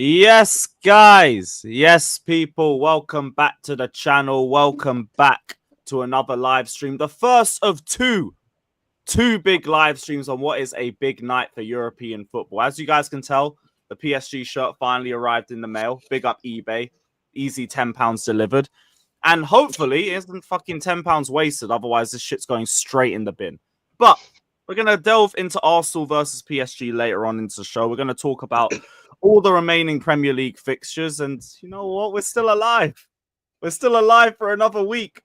Yes, guys. Yes, people. Welcome back to the channel. Welcome back to another live stream. The first of two big live streams on what is a big night for European football. As you guys can tell, the PSG shirt finally arrived in the mail. Big up eBay. Easy £10 delivered. And hopefully it isn't fucking £10 wasted. Otherwise, this shit's going straight in the bin. But we're going to delve into Arsenal versus PSG later on into the show. We're going to talk about all the remaining Premier League fixtures. And you know what? We're still alive. We're still alive for another week.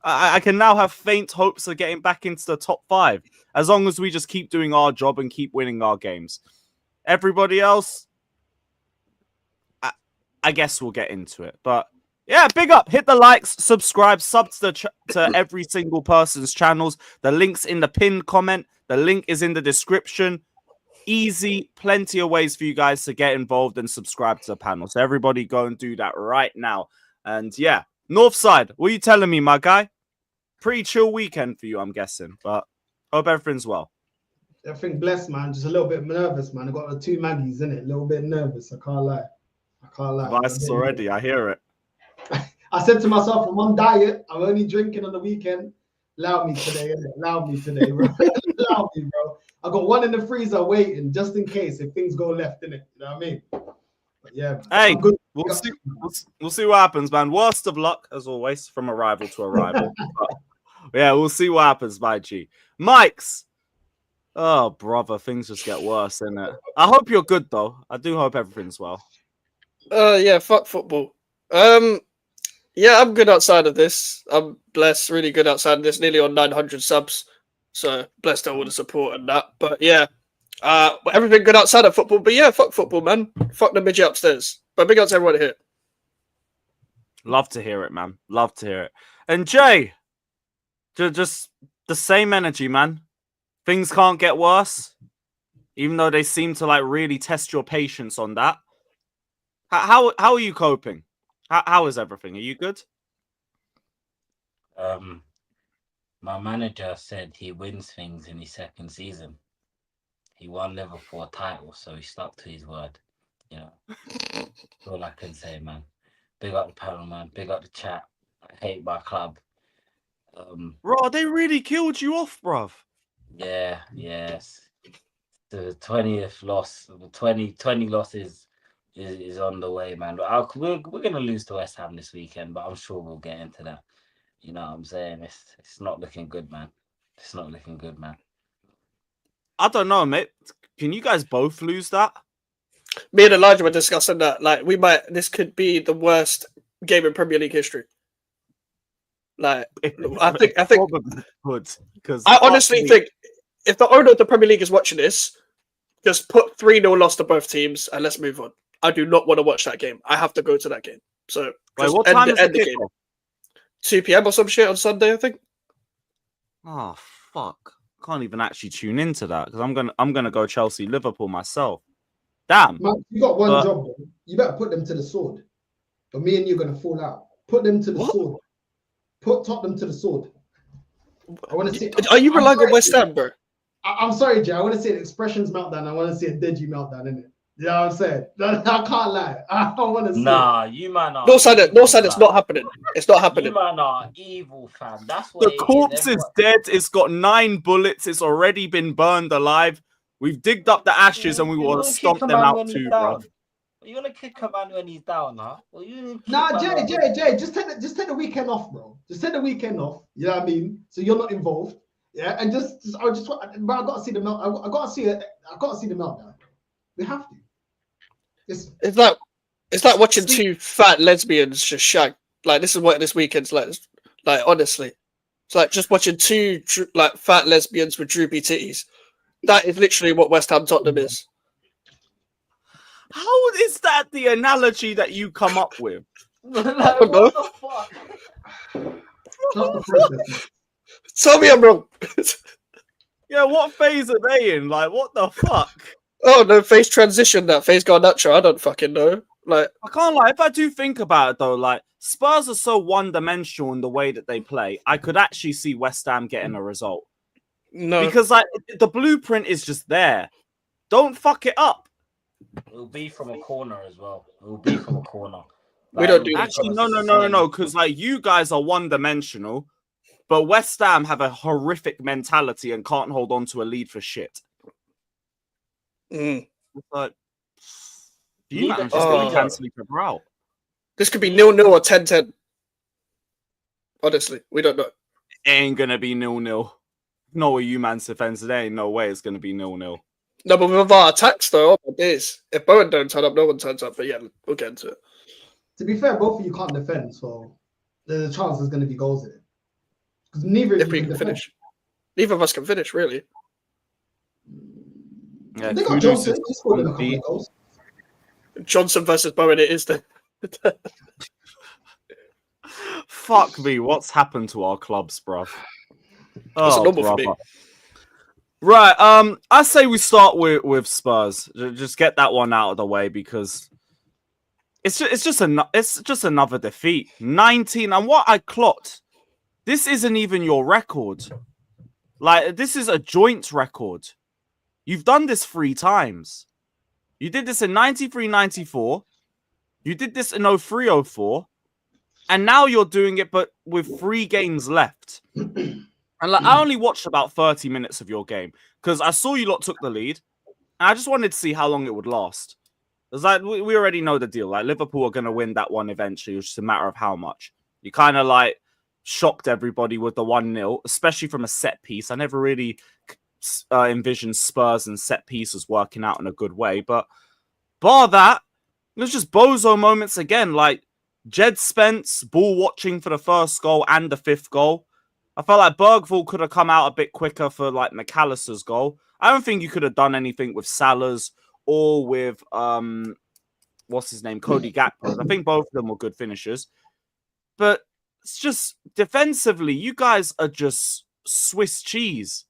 I can now have faint hopes of getting back into the top 5. As long as we just keep doing our job and keep winning our games. Everybody else, I guess we'll get into it. But yeah, big up. Hit the likes, subscribe, sub to every single person's channels. The link's in the pinned comment. The link is in the description. Easy, plenty of ways for you guys to get involved and subscribe to the panel. So everybody go and do that right now. And yeah, Northside, what are you telling me, my guy? Pretty chill weekend for you, I'm guessing. But hope everything's well. Everything blessed, man. Just a little bit nervous, man. I got the 2 Maggies in it. A little bit nervous. I can't lie. Advice already. I hear it. I said to myself, I'm on diet. I'm only drinking on the weekend. Allow me today, innit? Allow me today, bro. Allow me, bro. I got one in the freezer waiting just in case if things go left, innit? You know what I mean? But yeah. Hey, we'll see what happens, man. Worst of luck, as always, from a rival to a rival. Yeah, we'll see what happens, my G. Mikez. Oh, brother, things just get worse, innit? I hope you're good, though. I do hope everything's well. Yeah, fuck football. Yeah, I'm good outside of this. I'm blessed, really good outside of this. Nearly on 900 subs, so blessed to all the support and that. But yeah, everything good outside of football. But yeah, fuck football, man. Fuck the midget upstairs. But big up to everyone here. Love to hear it, man. Love to hear it. And Jay, just the same energy, man. Things can't get worse, even though they seem to like really test your patience on that. How are you coping? How is everything? Are you good? My manager said he wins things in his second season. He won Liverpool a title, so he stuck to his word. You know, that's all I can say, man. Big up the panel, man. Big up the chat. I hate my club. Bro, they really killed you off, bruv. Yeah, yes. The 20th loss, the 20 losses is on the way, man. We're going to lose to West Ham this weekend, but I'm sure we'll get into that. You know what I'm saying? It's not looking good, man. It's not looking good, man. I don't know, mate. Can you guys both lose that? Me and Elijah were discussing that. Like, this could be the worst game in Premier League history. Like, I think would, because I honestly think if the owner of the Premier League is watching this, just put 3-0 loss to both teams and let's move on. I do not want to watch that game. I have to go to that game. So wait, what time is the game? 2 p.m. or some shit on Sunday, I think. Oh fuck! Can't even actually tune into that because I'm gonna go Chelsea Liverpool myself. Damn. Man, you got one job, bro. You better put them to the sword. But me and you are gonna fall out. Put them to the sword. Put Tottenham to the sword. I want to see. Are you relying on West Ham, bro? I'm sorry, Jay. I want to see an expressions meltdown. I want to see a Deji meltdown, innit? You know what I'm saying? I can't lie. I don't want to see. Nah, you man are. No side, it's not happening. It's not happening. You man are evil, fam. That's what the corpse is dead. It's got 9 bullets. It's already been burned alive. We've digged up the ashes and we will stomp them out too, bro. You want to kick a man when he's down, huh? Nah, Jay, just take the weekend off, bro. Just take the weekend off. You know what I mean? So you're not involved. Yeah, and I gotta see the melt. I gotta see the meltdown. We have to. It's like watching 2 fat lesbians just shag. Like, this is what this weekend's like. Like, honestly, it's like just watching 2 like fat lesbians with droopy titties. That is literally what West Ham Tottenham is. How is that the analogy that you come up with? Like, what the fuck? Tell me I'm wrong. Yeah, what phase are they in? Like, what the fuck? Oh no, phase transition. That phase Garnacho. I don't fucking know. Like, I can't lie. If I do think about it though, like Spurs are so one-dimensional in the way that they play. I could actually see West Ham getting a result. No, because like the blueprint is just there. Don't fuck it up. It'll be from a corner as well. It'll be from a corner. We don't do that. Actually, no, because like you guys are one-dimensional, but West Ham have a horrific mentality and can't hold on to a lead for shit. Mm. But you Neither- man just gonna cancel each other out. This could be 0-0 or 10-10. Honestly, we don't know. It ain't gonna be 0-0. No way, you man's defense. There ain't no way it's gonna be 0-0. No, but with our attacks, though, oh my days. If Bowen don't turn up, no one turns up. But yeah, we'll get into it. To be fair, both of you can't defend, so the chance there's going to be goals in it. Because neither of If you we can can defend. finish. Neither of us can finish, really. Yeah, They got Kudus Johnson. is He scored a couple unbeat. of goals. Johnson versus Bowen, it is the. Fuck me, what's happened to our clubs, bruv? That's Oh, normal for me. brother. Right, I say we start with Spurs. Just get that one out of the way because it's just another defeat. 19, and what I clocked, this isn't even your record. Like, this is a joint record. You've done this 3 times. You did this in 93-94. You did this in 03-04. And now you're doing it, but with 3 games left. And like, I only watched about 30 minutes of your game because I saw you lot took the lead. And I just wanted to see how long it would last. Because like, we already know the deal. Like, Liverpool are going to win that one eventually. It's just a matter of how much. You kind of like shocked everybody with the 1-0, especially from a set piece. I never really envisioned Spurs and set pieces working out in a good way. But bar that, it was just bozo moments again. Like, Jed Spence ball watching for the first goal and the 5th goal. I felt like Bergvall could have come out a bit quicker for like McAllister's goal. I don't think you could have done anything with Salah's or with what's his name, Cody Gakpo. I think both of them were good finishers. But it's just defensively, you guys are just Swiss cheese.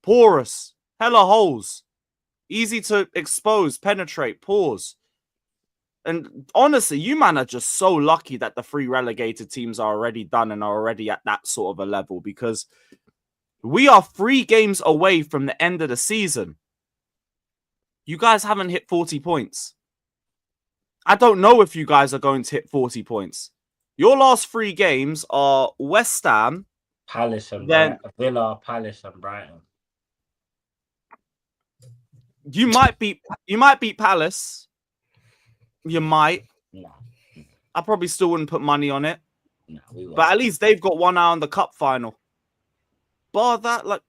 Porous, hella holes. Easy to expose, penetrate, pause. And honestly, you man are just so lucky that the 3 relegated teams are already done and are already at that sort of a level because we are 3 games away from the end of the season. You guys haven't hit 40 points. I don't know if you guys are going to hit 40 points. Your last 3 games are West Ham, Palace and then Villa, Palace and Brighton. You might beat Palace. You might. No. I probably still wouldn't put money on it. No, we won't. But at least they've got 1 eye on the cup final. Bar that, like,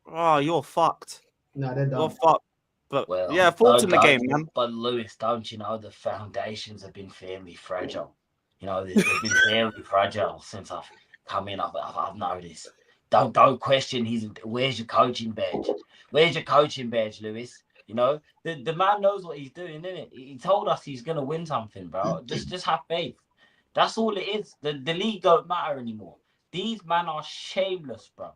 oh, you're fucked. No, they're You're done. fucked. But Well, yeah, thoughts in the game, man. But Lewis, don't you know the foundations have been fairly fragile? You know, they've been fairly fragile since I've come in. I've noticed. Don't question where's your coaching badge? Where's your coaching badge, Lewis? You know, the man knows what he's doing, innit? He told us he's gonna win something, bro. Just have faith. That's all it is. The league don't matter anymore. These men are shameless, bro.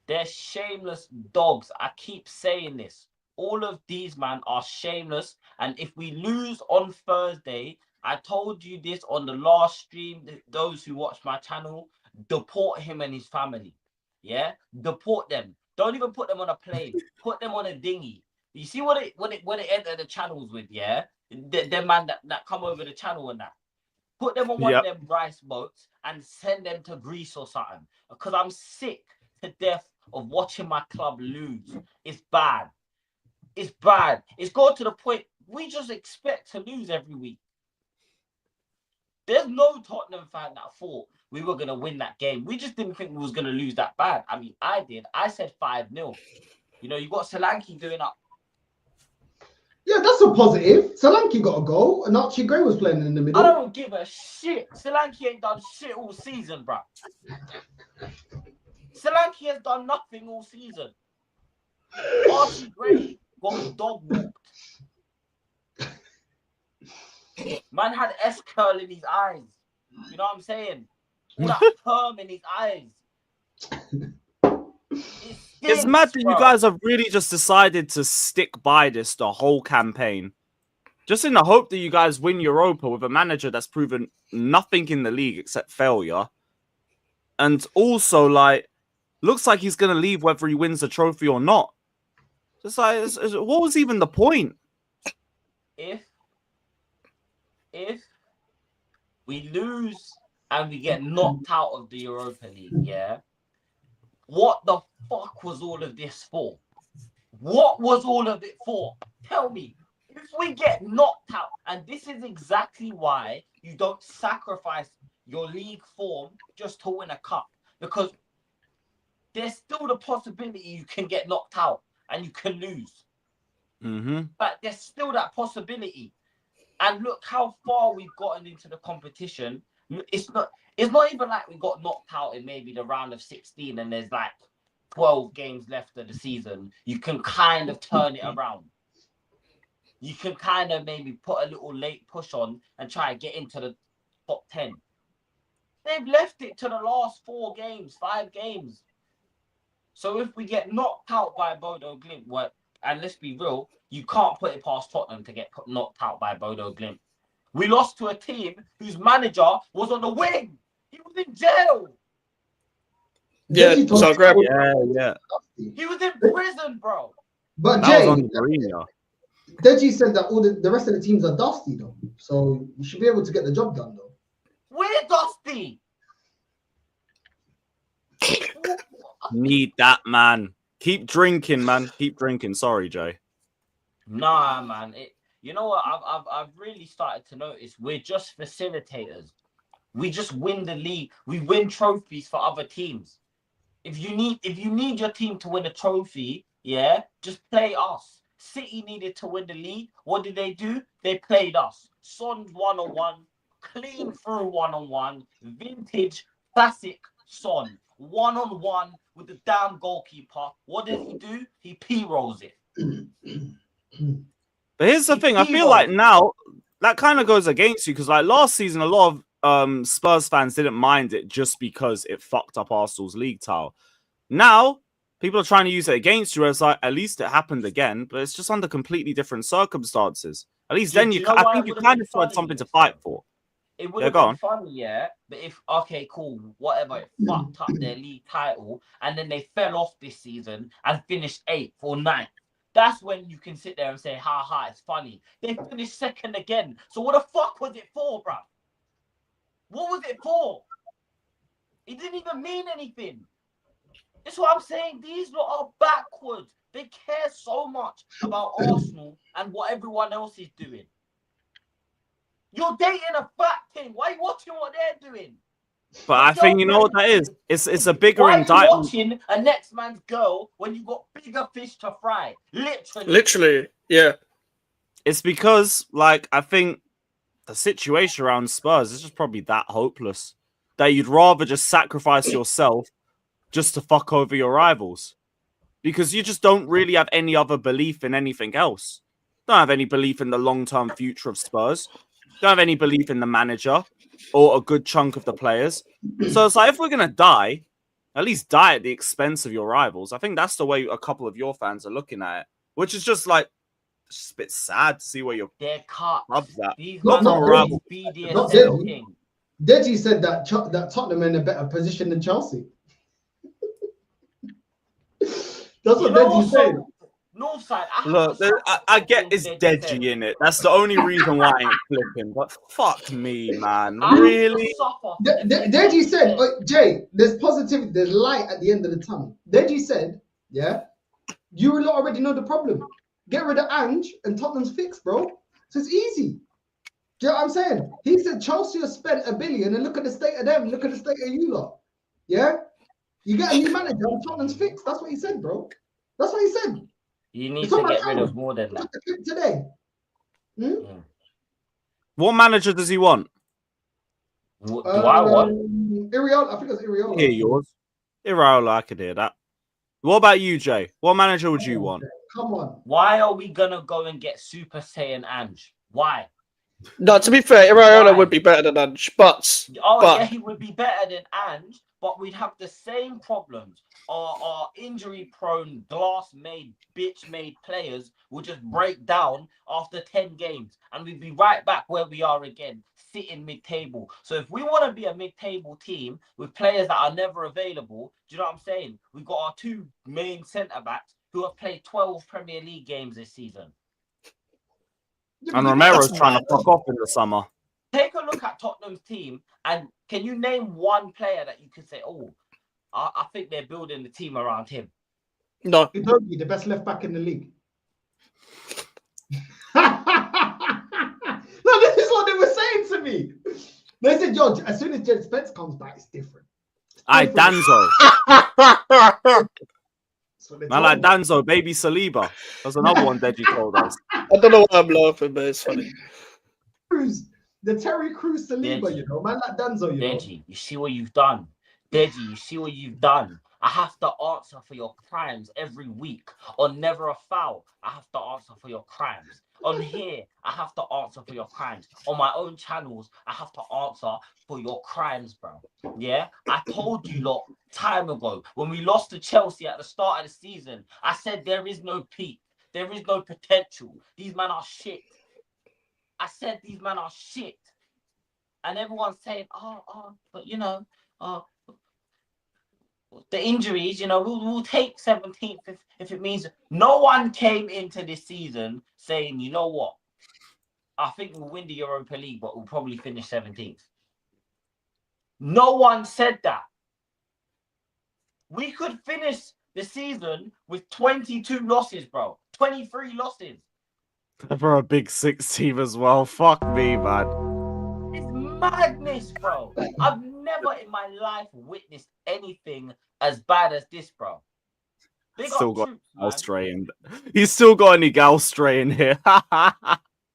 They're shameless dogs. I keep saying this. All of these men are shameless. And if we lose on Thursday, I told you this on the last stream, those who watch my channel, deport him and his family. Yeah? Deport them. Don't even put them on a plane. Put them on a dinghy. You see what it entered the channels with, yeah? The man that come over the channel and that. Put them on one of them rice boats and send them to Greece or something. Because I'm sick to death of watching my club lose. It's bad. It's bad. It's got to the point we just expect to lose every week. There's no Tottenham fan that thought we were going to win that game. We just didn't think we was going to lose that bad. I mean, I did. I said 5-0. You know, you got Solanke doing up. Yeah, that's a positive. Solanke got a goal, and Archie Gray was playing in the middle. I don't give a shit. Solanke ain't done shit all season, bro. Solanke has done nothing all season. Archie Gray got dog walked. Man had S-curl in his eyes. You know what I'm saying? All that perm in his eyes. It's mad that you guys have really just decided to stick by this the whole campaign. Just in the hope that you guys win Europa with a manager that's proven nothing in the league except failure. And also, like, looks like he's going to leave whether he wins the trophy or not. Just like, what was even the point? if we lose and we get knocked out of the Europa League, yeah, what the fuck was all of this for? What was all of it for? Tell me. If we get knocked out, and this is exactly why you don't sacrifice your league form just to win a cup, because there's still the possibility you can get knocked out and you can lose. But there's still that possibility. And look how far we've gotten into the competition. It's not even like we got knocked out in maybe the round of 16 and there's like 12 games left of the season. You can kind of turn it around. You can kind of maybe put a little late push on and try to get into the top 10. They've left it to the last 5 games. So if we get knocked out by Bodo Glimt, and let's be real, you can't put it past Tottenham to get knocked out by Bodo Glimt. We lost to a team whose manager was on the wing. He was in jail. Yeah, so grab. Yeah. He was in prison, bro. But That Jay, was on Mourinho. Deji said that all the rest of the teams are dusty though, so you should be able to get the job done though. We're dusty. Need that, man. Keep drinking, man. Keep drinking. Sorry, Jay. Nah, man. You know what? I've really started to notice we're just facilitators. We just win the league. We win trophies for other teams. If you need your team to win a trophy, yeah, just play us. City needed to win the league. What did they do? They played us. Son 1-on-1, clean through 1-on-1, vintage, classic Son 1-on-1 with the damn goalkeeper. What does he do? He P-rolls it. But here's the thing. I feel like now that kind of goes against you because like last season, a lot of Spurs fans didn't mind it just because it fucked up Arsenal's league title. Now people are trying to use it against you. It's like at least it happened again, but it's just under completely different circumstances. At least then I think you kind of had something to fight for. It would have been funny, yeah. But okay, cool, whatever, it fucked up their league title, and then they fell off this season and finished 8th or 9th. That's when you can sit there and say, ha ha, it's funny. They finished 2nd again. So what the fuck was it for, bruv? What was it for? It didn't even mean anything. That's what I'm saying. These lot are backwards. They care so much about Arsenal and what everyone else is doing. You're dating a fat thing. Why are you watching what they're doing? But I think you know what that is. It's a bigger indictment. Why are you watching a next man's girl when you got bigger fish to fry? Literally, yeah. It's because, like, I think the situation around Spurs is just probably that hopeless that you'd rather just sacrifice yourself just to fuck over your rivals because you just don't really have any other belief in anything else. Don't have any belief in the long-term future of Spurs. Don't have any belief in the manager or a good chunk of the players. So it's like, if we're going to die, at least die at the expense of your rivals. I think that's the way a couple of your fans are looking at it, which is just like, it's just a bit sad to see where your club's at. Deji said that Tottenham are in a better position than Chelsea. That's what Deji said. Northside. Look, I get it's Deji in it. That's the only reason why I ain't flipping. But fuck me, man. Really? Deji said, Jay, there's positivity, there's light at the end of the tunnel. Deji said, yeah, you already know the problem. Get rid of Ange and Tottenham's fixed, bro. So it's easy. Do you know what I'm saying? He said Chelsea has spent $1 billion and look at the state of them. Look at the state of you lot. Yeah? You get a new manager and Tottenham's fixed. That's what he said, bro. That's what he said. You need to get rid of more than that. Today. What manager does he want? Do I want? Iriola. I think it's Iriola. Hear yours. Iriola, I could hear that. What about you, Jay? What manager would you want? Come on. Why are we going to go and get Super Saiyan Ange? Why? No, to be fair, Iriola would be better than Ange, but... yeah, he would be better than Ange, but we'd have the same problems. Our injury-prone, glass-made, bitch-made players would just break down after 10 games, and we'd be right back where we are again, sitting mid-table. So if we want to be a mid-table team with players that are never available, do you know what I'm saying? We've got our 2 main centre-backs who have played 12 Premier League games this season. Yeah, And but you Romero's can't- trying to fuck off in the summer. Take a look at Tottenham's team, and can you name one player that you could say, oh, I think they're building the team around him? No. Udogie, the best left back in the league. No, this is what they were saying to me. They said, "Yo, as soon as Jed Spence comes back, it's different." Aye, Danzo. That's what they Man, told like me. Danzo, baby Saliba. That's another one Deji told us. I don't know why I'm laughing, but it's funny. Cruz, the Terry Crews Saliba, Deji. you know, man, like Danzo, you know. Deji, you see what you've done. Deji, you see what you've done. I have to answer for your crimes every week. On Never a Foul, I have to answer for your crimes. On here, I have to answer for your crimes. On my own channels, I have to answer for your crimes, bro. Yeah? I told you lot time ago when we lost to Chelsea at the start of the season, I said there is no peak. There is no potential. These men are shit. I said these men are shit. And everyone's saying, but you know, the injuries, you know, we'll take 17th if it means no one came into this season saying, you know what, I think we'll win the Europa League, but we'll probably finish 17th. No one said that. We could finish the season with 22 losses, bro. 23 losses. For a big six team as well. Fuck me, man. It's madness, bro. I've never in my life witnessed anything as bad as this, bro. They Still got troops, man. Galstray he's still got any Galstray in here. Do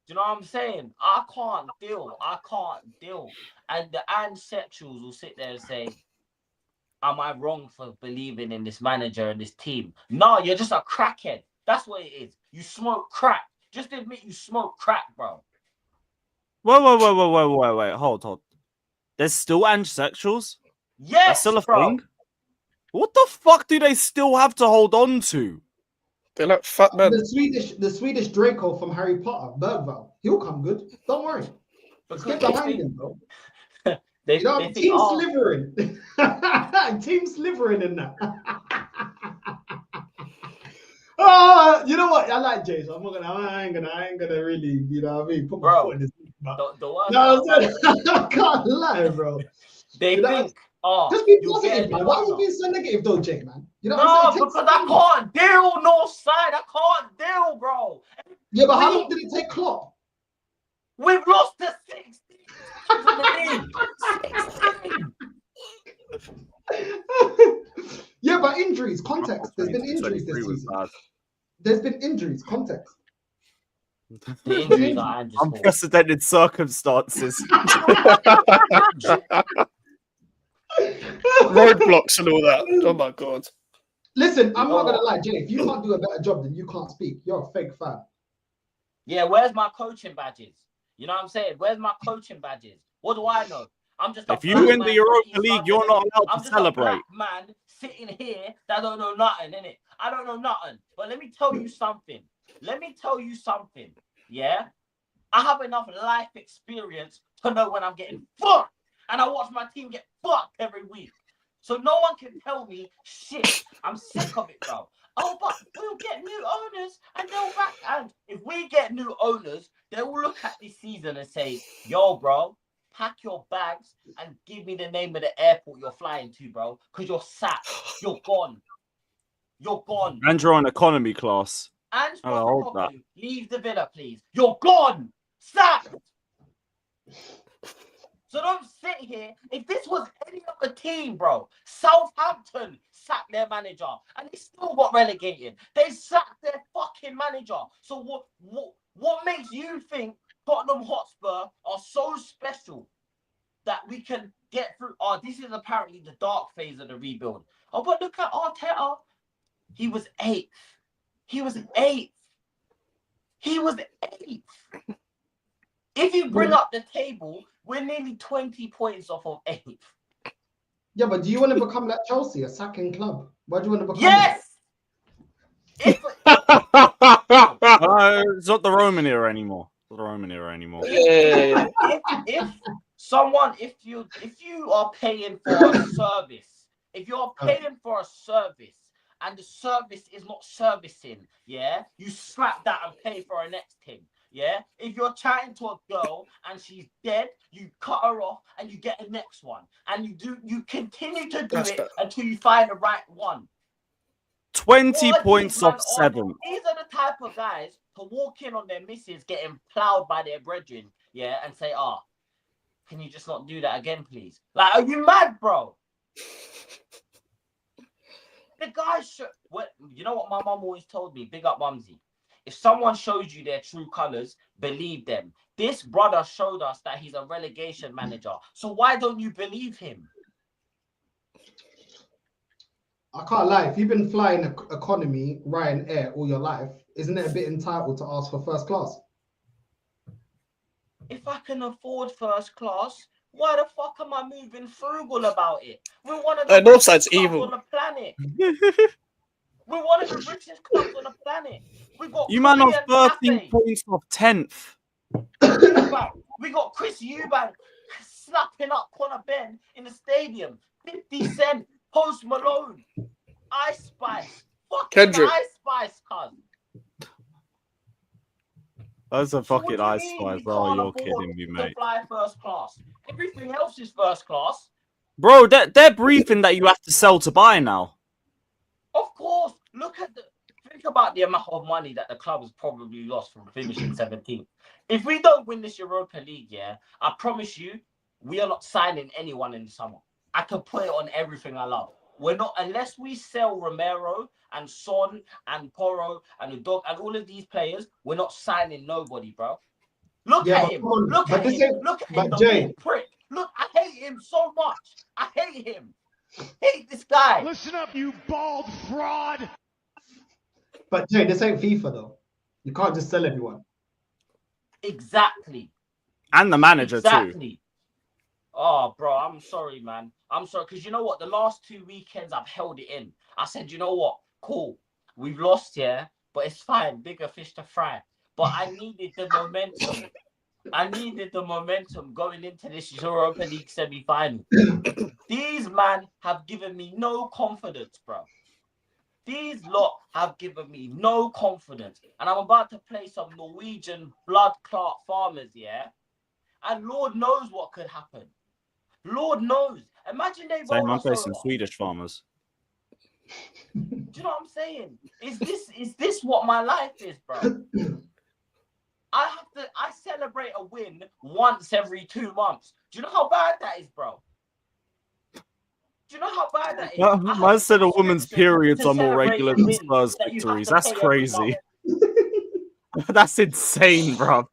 you know what I'm saying? I can't deal. And the ancestors will sit there and say, am I wrong for believing in this manager and this team? No, you're just a crackhead. That's what it is. You smoke crack. Just admit you smoke crack, bro. Wait. Hold. There's still ancestors? Yes, That's still a bro. thing? What the fuck do they still have to hold on to? They're like fat men. The Swedish Draco from Harry Potter, Bergvall, he'll come good. Don't worry. Let's get behind him, bro. They You know, think, team slivering. Team slivering in that. You know what? I like Jay, so I ain't gonna really, you know what I mean, put my foot in his mouth. I can't lie, bro. They think, just be positive, man. Why are you being so negative though, Jay, man? You know what I'm saying? Because I can't deal Northside. I can't deal, bro. Yeah, but how long did it take Klopp? We've lost to 16. Yeah, but injuries, context. There's been injuries this season. There's been injuries, context. The injuries are unprecedented circumstances. Roadblocks and all that. Oh my god. Listen, I'm not gonna lie, Jay. If you can't do a better job, then you can't speak. You're a fake fan. Yeah, where's my coaching badges? You know what I'm saying? Where's my coaching badges? What do I know? I'm just if you win the Europa League, you're not allowed to celebrate. I'm just a black man sitting here that don't know nothing, innit? I don't know nothing. But let me tell you something. Yeah? I have enough life experience to know when I'm getting fucked. And I watch my team get fucked every week. So no one can tell me shit. I'm sick of it, bro. Oh, but we'll get new owners and they'll back. And if we get new owners, they will look at this season and say, yo, bro, pack your bags and give me the name of the airport you're flying to, bro. Because you're sacked. You're gone. And you're on economy class. And you leave the villa, please. You're gone. Sacked. So don't sit here. If this was any other team, bro, Southampton sacked their manager and they still got relegated. They sacked their fucking manager. So what makes you think Tottenham Hotspur are so special that we can get through? Oh, this is apparently the dark phase of the rebuild. Oh, but look at Arteta. He was 8th. If you bring up the table, we're nearly 20 points off of 8th. Yeah, but do you want to become like Chelsea, a sacking club? Why do you want to become? Yes! It's not the Roman era anymore. Yeah. If you are paying for a service, and the service is not servicing, yeah, you scrap that and pay for a next thing. Yeah, if you're chatting to a girl and she's dead, you cut her off and you get the next one, and you continue to do That's it better. until you find the right one. 20 What are points these man off on? 7. These are the type of guys to walk in on their missus getting plowed by their brethren, yeah, and say, can you just not do that again, please? Like, are you mad, bro? The guys should. What, you know what my mum always told me? Big up, Mumsy. If someone shows you their true colors, believe them. This brother showed us that he's a relegation manager. So why don't you believe him? I can't lie. If you've been flying economy, Ryanair all your life, isn't it a bit entitled to ask for first class? If I can afford first class, why the fuck am I moving frugal about it? We're one of the Northside's richest clubs evil. on the planet. We're one of the richest clubs on the planet. We got You man Korean are 13 Cafe. points off 10th. Eubank. We got Chris Eubank slapping up Conor Ben in the stadium. 50 Cent, Post Malone, Ice Spice. Fucking Kendrick. Ice Spice, cuz. That's a So what fucking do you ice mean spice. we Oh, can't you're afford kidding me, to mate. fly first class? Everything else is first class. Bro, they're briefing that you have to sell to buy now. Of course. Think about the amount of money that the club has probably lost from finishing 17th. If we don't win this Europa League, yeah, I promise you, we are not signing anyone in the summer. I can put it on everything I love. We're not, unless we sell Romero and Son and Porro and the dog and all of these players, we're not signing nobody, bro. Look Yeah, at but him. come on. Look But at this him. ain't. Look at him, But the Jay, little prick. Look, I hate him so much. I hate him. Hate this guy. Listen up, you bald fraud. this ain't FIFA though. You can't just sell everyone. Exactly. And the manager, too. Exactly. Oh, bro, I'm sorry, man. I'm sorry. Because you know what? The last 2 weekends, I've held it in. I said, you know what? Cool. We've lost, yeah, but it's fine. Bigger fish to fry. But I needed the momentum. I needed the momentum going into this Europa League semi-final. These men have given me no confidence, bro. These lot have given me no confidence. And I'm about to play some Norwegian blood clot farmers, yeah? And Lord knows what could happen. Lord knows. Imagine they Same, roll I'm us facing over. Swedish farmers. Do you know what I'm saying? Is this what my life is, bro? I celebrate a win once every 2 months. Do you know how bad that is, bro? Do you know how bad that is? Man said a woman's periods to are more celebrate regular the than wins Spurs that you have victories. to That's pay every month. crazy. That's insane, bro.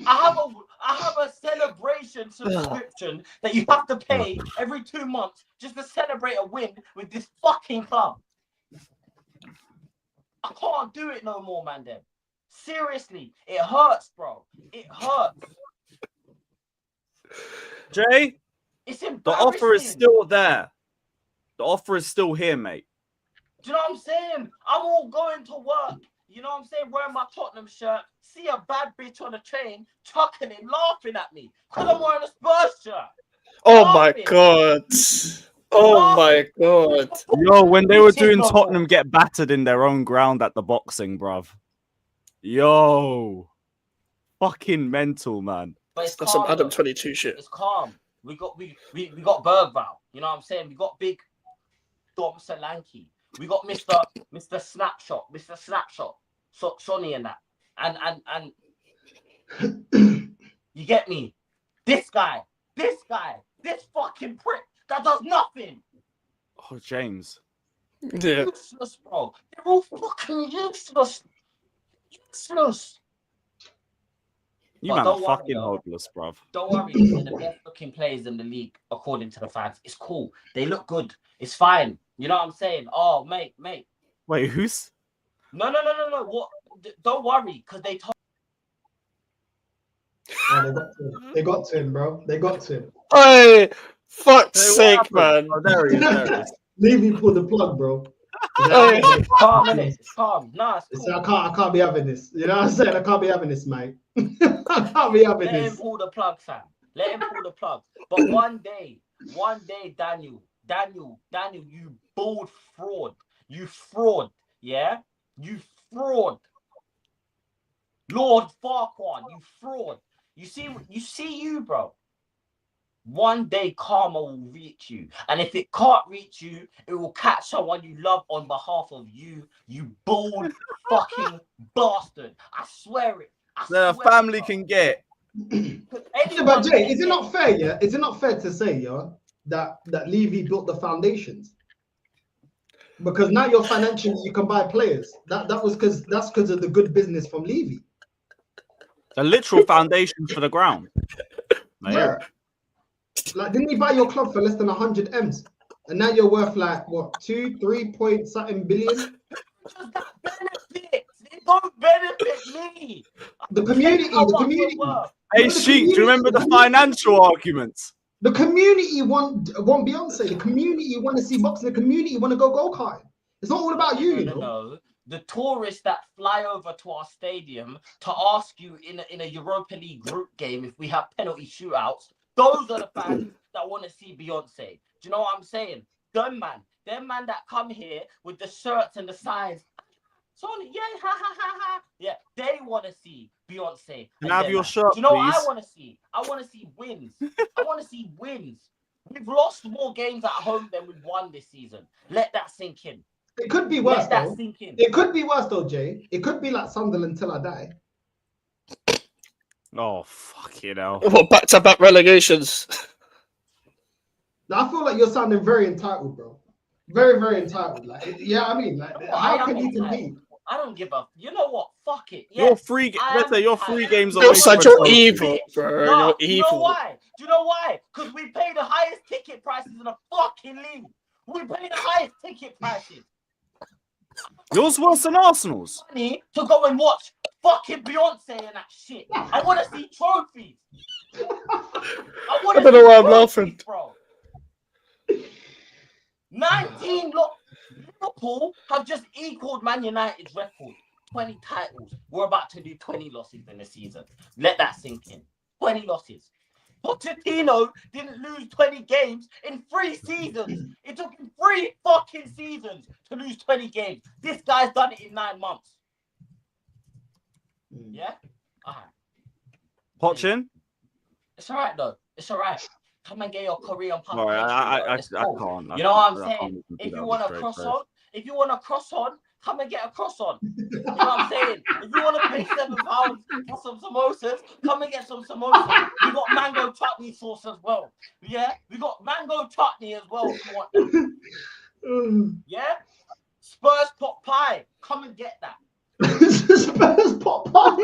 I have a celebration subscription that you have to pay every 2 months just to celebrate a win with this fucking club. I can't do it no more, man. Then seriously, it hurts, bro. It hurts. Jay, It's the embarrassing. offer is still there. The offer is still here, mate. Do you know what I'm saying? I'm all going to work. You know what I'm saying? Wearing my Tottenham shirt, see a bad bitch on the train, chuckling and laughing at me because I'm wearing a Spurs shirt. Oh Laughing. my god. Oh my god. Yo, when they were Bitches doing no Tottenham more. get battered in their own ground at the boxing, bruv. Yo. Fucking mental, man. But it's That's some calm. Adam Though. 22 shit. It's calm. We got Bergval. You know what I'm saying? We got big Dom Solanke. We got Mr. Snapshot, so Sonny and that. And you get me? This guy, this fucking prick that does nothing. Oh, James. Yeah. Useless, bro. They're all fucking useless. Useless. You But man are don't worry, fucking though. hopeless, bruv. Don't worry, they're the best looking players in the league, according to the fans. It's cool. They look good. It's fine. You know what I'm saying? Oh, mate. Wait, who's? No. What? Don't worry, because they told. Oh, they got to him, bro. They got to him. Hey, fuck's Hey, what sake, happened? man. Oh, there he is. Leave me pull the plug, bro. Hey. It's calm, innit? It's calm. Nah, it's cool. I can't be having this. You know what I'm saying? I can't be having this, mate. I can't be having Let him this. pull the plug, fam. Let him pull the plug. But one day, Daniel, you bold fraud. You fraud, yeah? You fraud. Lord Farquaad, you fraud. You see you, bro. One day karma will reach you. And if it can't reach you, it will catch someone you love on behalf of you, you bald fucking bastard. I swear it. Then a family can get. Yeah, but Jay, is it not fair? Yeah, is it not fair to say, yeah, that Levy built the foundations? Because now you're financially, you can buy players. That's because of the good business from Levy. The literal foundations for the ground. Yeah. Like, didn't he buy your club for less than 100 M's? And now you're worth like what, 2-3 point something billion? It don't benefit me. The community. Hey, Sheik, do you remember the financial arguments? The community want Beyonce. The community want to see boxing. The community want to go karting. It's not all about you, you know. No. The tourists that fly over to our stadium to ask you in a Europa League group game if we have penalty shootouts, those are the fans that want to see Beyonce. Do you know what I'm saying? Them man that come here with the shirts and the signs. Sorry, yeah, ha ha ha ha. Yeah, they want to see Beyonce. Can I have your shirt, do you know please? what I want to see? I want to see wins. I want to see wins. We've lost more games at home than we've won this season. Let that sink in. It could be worse, Let that though. sink in. It could be worse, though, Jay. It could be like Sunderland till I die. Oh, fuck you know. What, back-to-back relegations? Now, I feel like you're sounding very entitled, bro. Very, very entitled. Like, yeah, I mean, like, how can you compete? I don't give a. You know what? Fuck it. Yeah, You're free games away. You're such from an a evil, bro. No, You're you know evil. why? Do you know why? Because we pay the highest ticket prices in the fucking league. We pay the highest ticket prices. Yours worse than Arsenal's. Money to go and watch fucking Beyonce and that shit. I want to see trophies. I don't know why I'm laughing, bro. 19 Liverpool have just equaled Man United's record. 20 titles. We're about to do 20 losses in the season. Let that sink in. 20 losses. Pochettino didn't lose 20 games in 3 seasons. It took him 3 fucking seasons to lose 20 games. This guy's done it in 9 months. Yeah? All right. Pochin? It's all right, though. It's all right. Come and get your Korean pump. All right, I cool. can't. You know what I'm saying? If you want to cross on, come and get a cross on. You know what I'm saying? If you want to pay £7 for some samosas, come and get some samosas. We got mango chutney sauce as well. Yeah, we got mango chutney as well. If you want that. Yeah, Spurs pot pie. Come and get that. Spurs pot pie.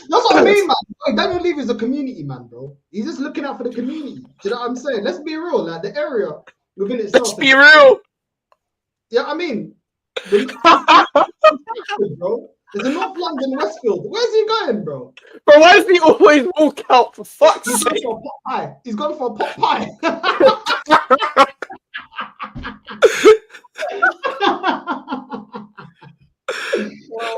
That's what I mean, man. Like, Daniel Levy is a community man, bro. He's just looking out for the community. Do you know what I'm saying? Let's be real. Like, the area within itself. Let's be real. Yeah, I mean, bro. There's a North London Westfield. Where's he going, bro? Bro, why does he always walk out for fuck's He's sake? gone for a pot pie. He's gone for a pot pie.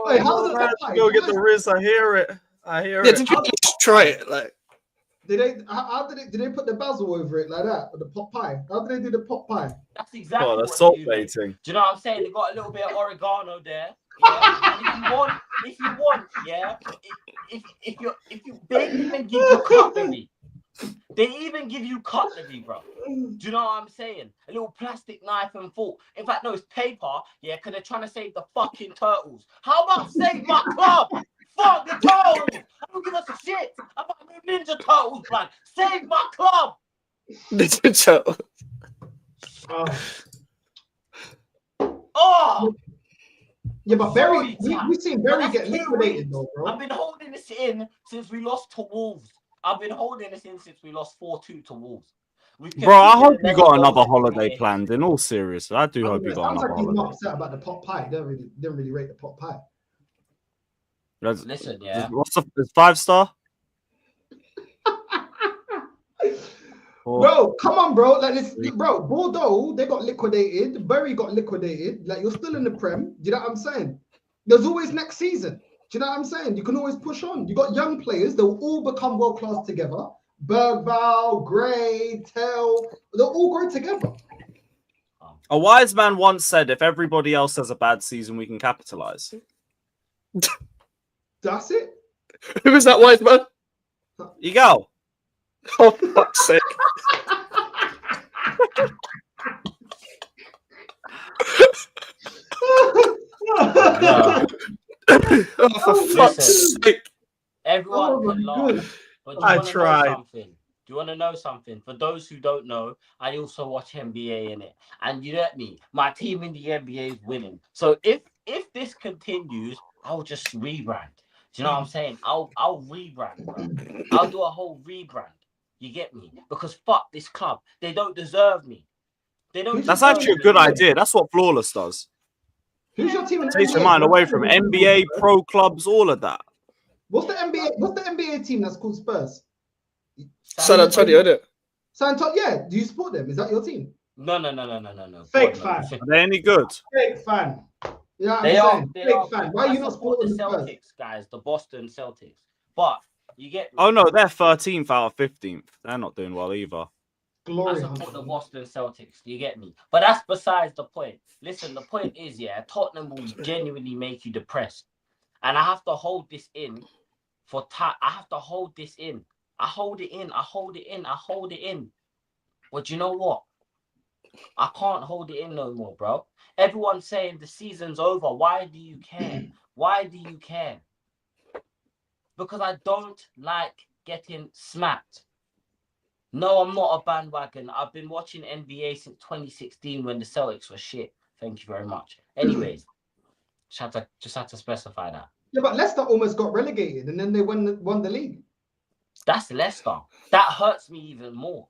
Wait, how did that Go get the Riz. I hear it. Yeah, did you at least try it? Like, how did they put the basil over it like that? Or the pot pie? How did they do the pot pie? That's exactly the what salt they do. plating. Do you know what I'm saying? They got a little bit of oregano there. Yeah. And if you want, yeah. If you, they even give you cutlery. They even give you cutlery, bro. Do you know what I'm saying? A little plastic knife and fork. In fact, no, it's paper. Yeah, because they're trying to save the fucking turtles. How about save my club? Fuck the turtles. I don't give a shit about the Ninja Turtles, man. Save my club. Ninja Turtles. Oh. Yeah, but Barry, we've seen Barry get liquidated, though, bro. I've been holding this in since we lost to Wolves. I've been holding this in since we lost 4-2 to Wolves. Bro, I hope you got another holiday planned. In all seriousness, I do hope you got another holiday. He's not upset about the pot pie. Didn't really rate the pot pie. Listen, yeah. What's the 5-star? Bro, come on, bro. Like this, bro. Bordeaux, they got liquidated. Bury got liquidated. Like, you're still in the Prem. Do you know what I'm saying? There's always next season. Do you know what I'm saying? You can always push on. You got young players. They'll all become world class together. Bergval, Gray, Tell. They'll all grow together. A wise man once said, if everybody else has a bad season, we can capitalize. That's it. Who is that wise man? You go. Oh, fuck's sake. No. Oh, for fuck's Listen. sake. Everyone Oh, can my laugh. God. But do you I want to know tried. something? Do you want to know something? For those who don't know, I also watch NBA in it. And you get me? My team in the NBA is winning. So if this continues, I'll just rebrand. Do you know what I'm saying? I'll rebrand, bro. I'll do a whole rebrand. You get me? Because fuck this club. They don't deserve me. They don't. That's deserve actually a me. good idea. That's what Flawless does. Who's your team in Takes your NBA? mind away from NBA, pro clubs, all of that. What's the NBA team that's called Spurs? San Antonio, isn't it? San Antonio. Yeah. Do you support them? Is that your team? No. Fake God, no. fan. Are they any good? Fake fan. You know what They I'm are. saying? They Fake are. fan. Why are I you not support the supporting the Spurs? Celtics, guys? The Boston Celtics. But you get me? Oh no, they're 13th out of 15th. They're not doing well either. I Glory support hunter. the Boston Celtics. You get me? But that's besides the point. Listen, the point is, yeah, Tottenham will genuinely make you depressed, and I have to hold this in for time. I have to hold this in. I hold it in. I hold it in. I hold it in. But you know what? I can't hold it in no more, bro. Everyone's saying the season's over. Why do you care? Why do you care? Because I don't like getting smacked. No, I'm not a bandwagon. I've been watching NBA since 2016 when the Celtics were shit. Thank you very much. Anyways, just had to specify that. Yeah, but Leicester almost got relegated and then they won the league. That's Leicester. That hurts me even more.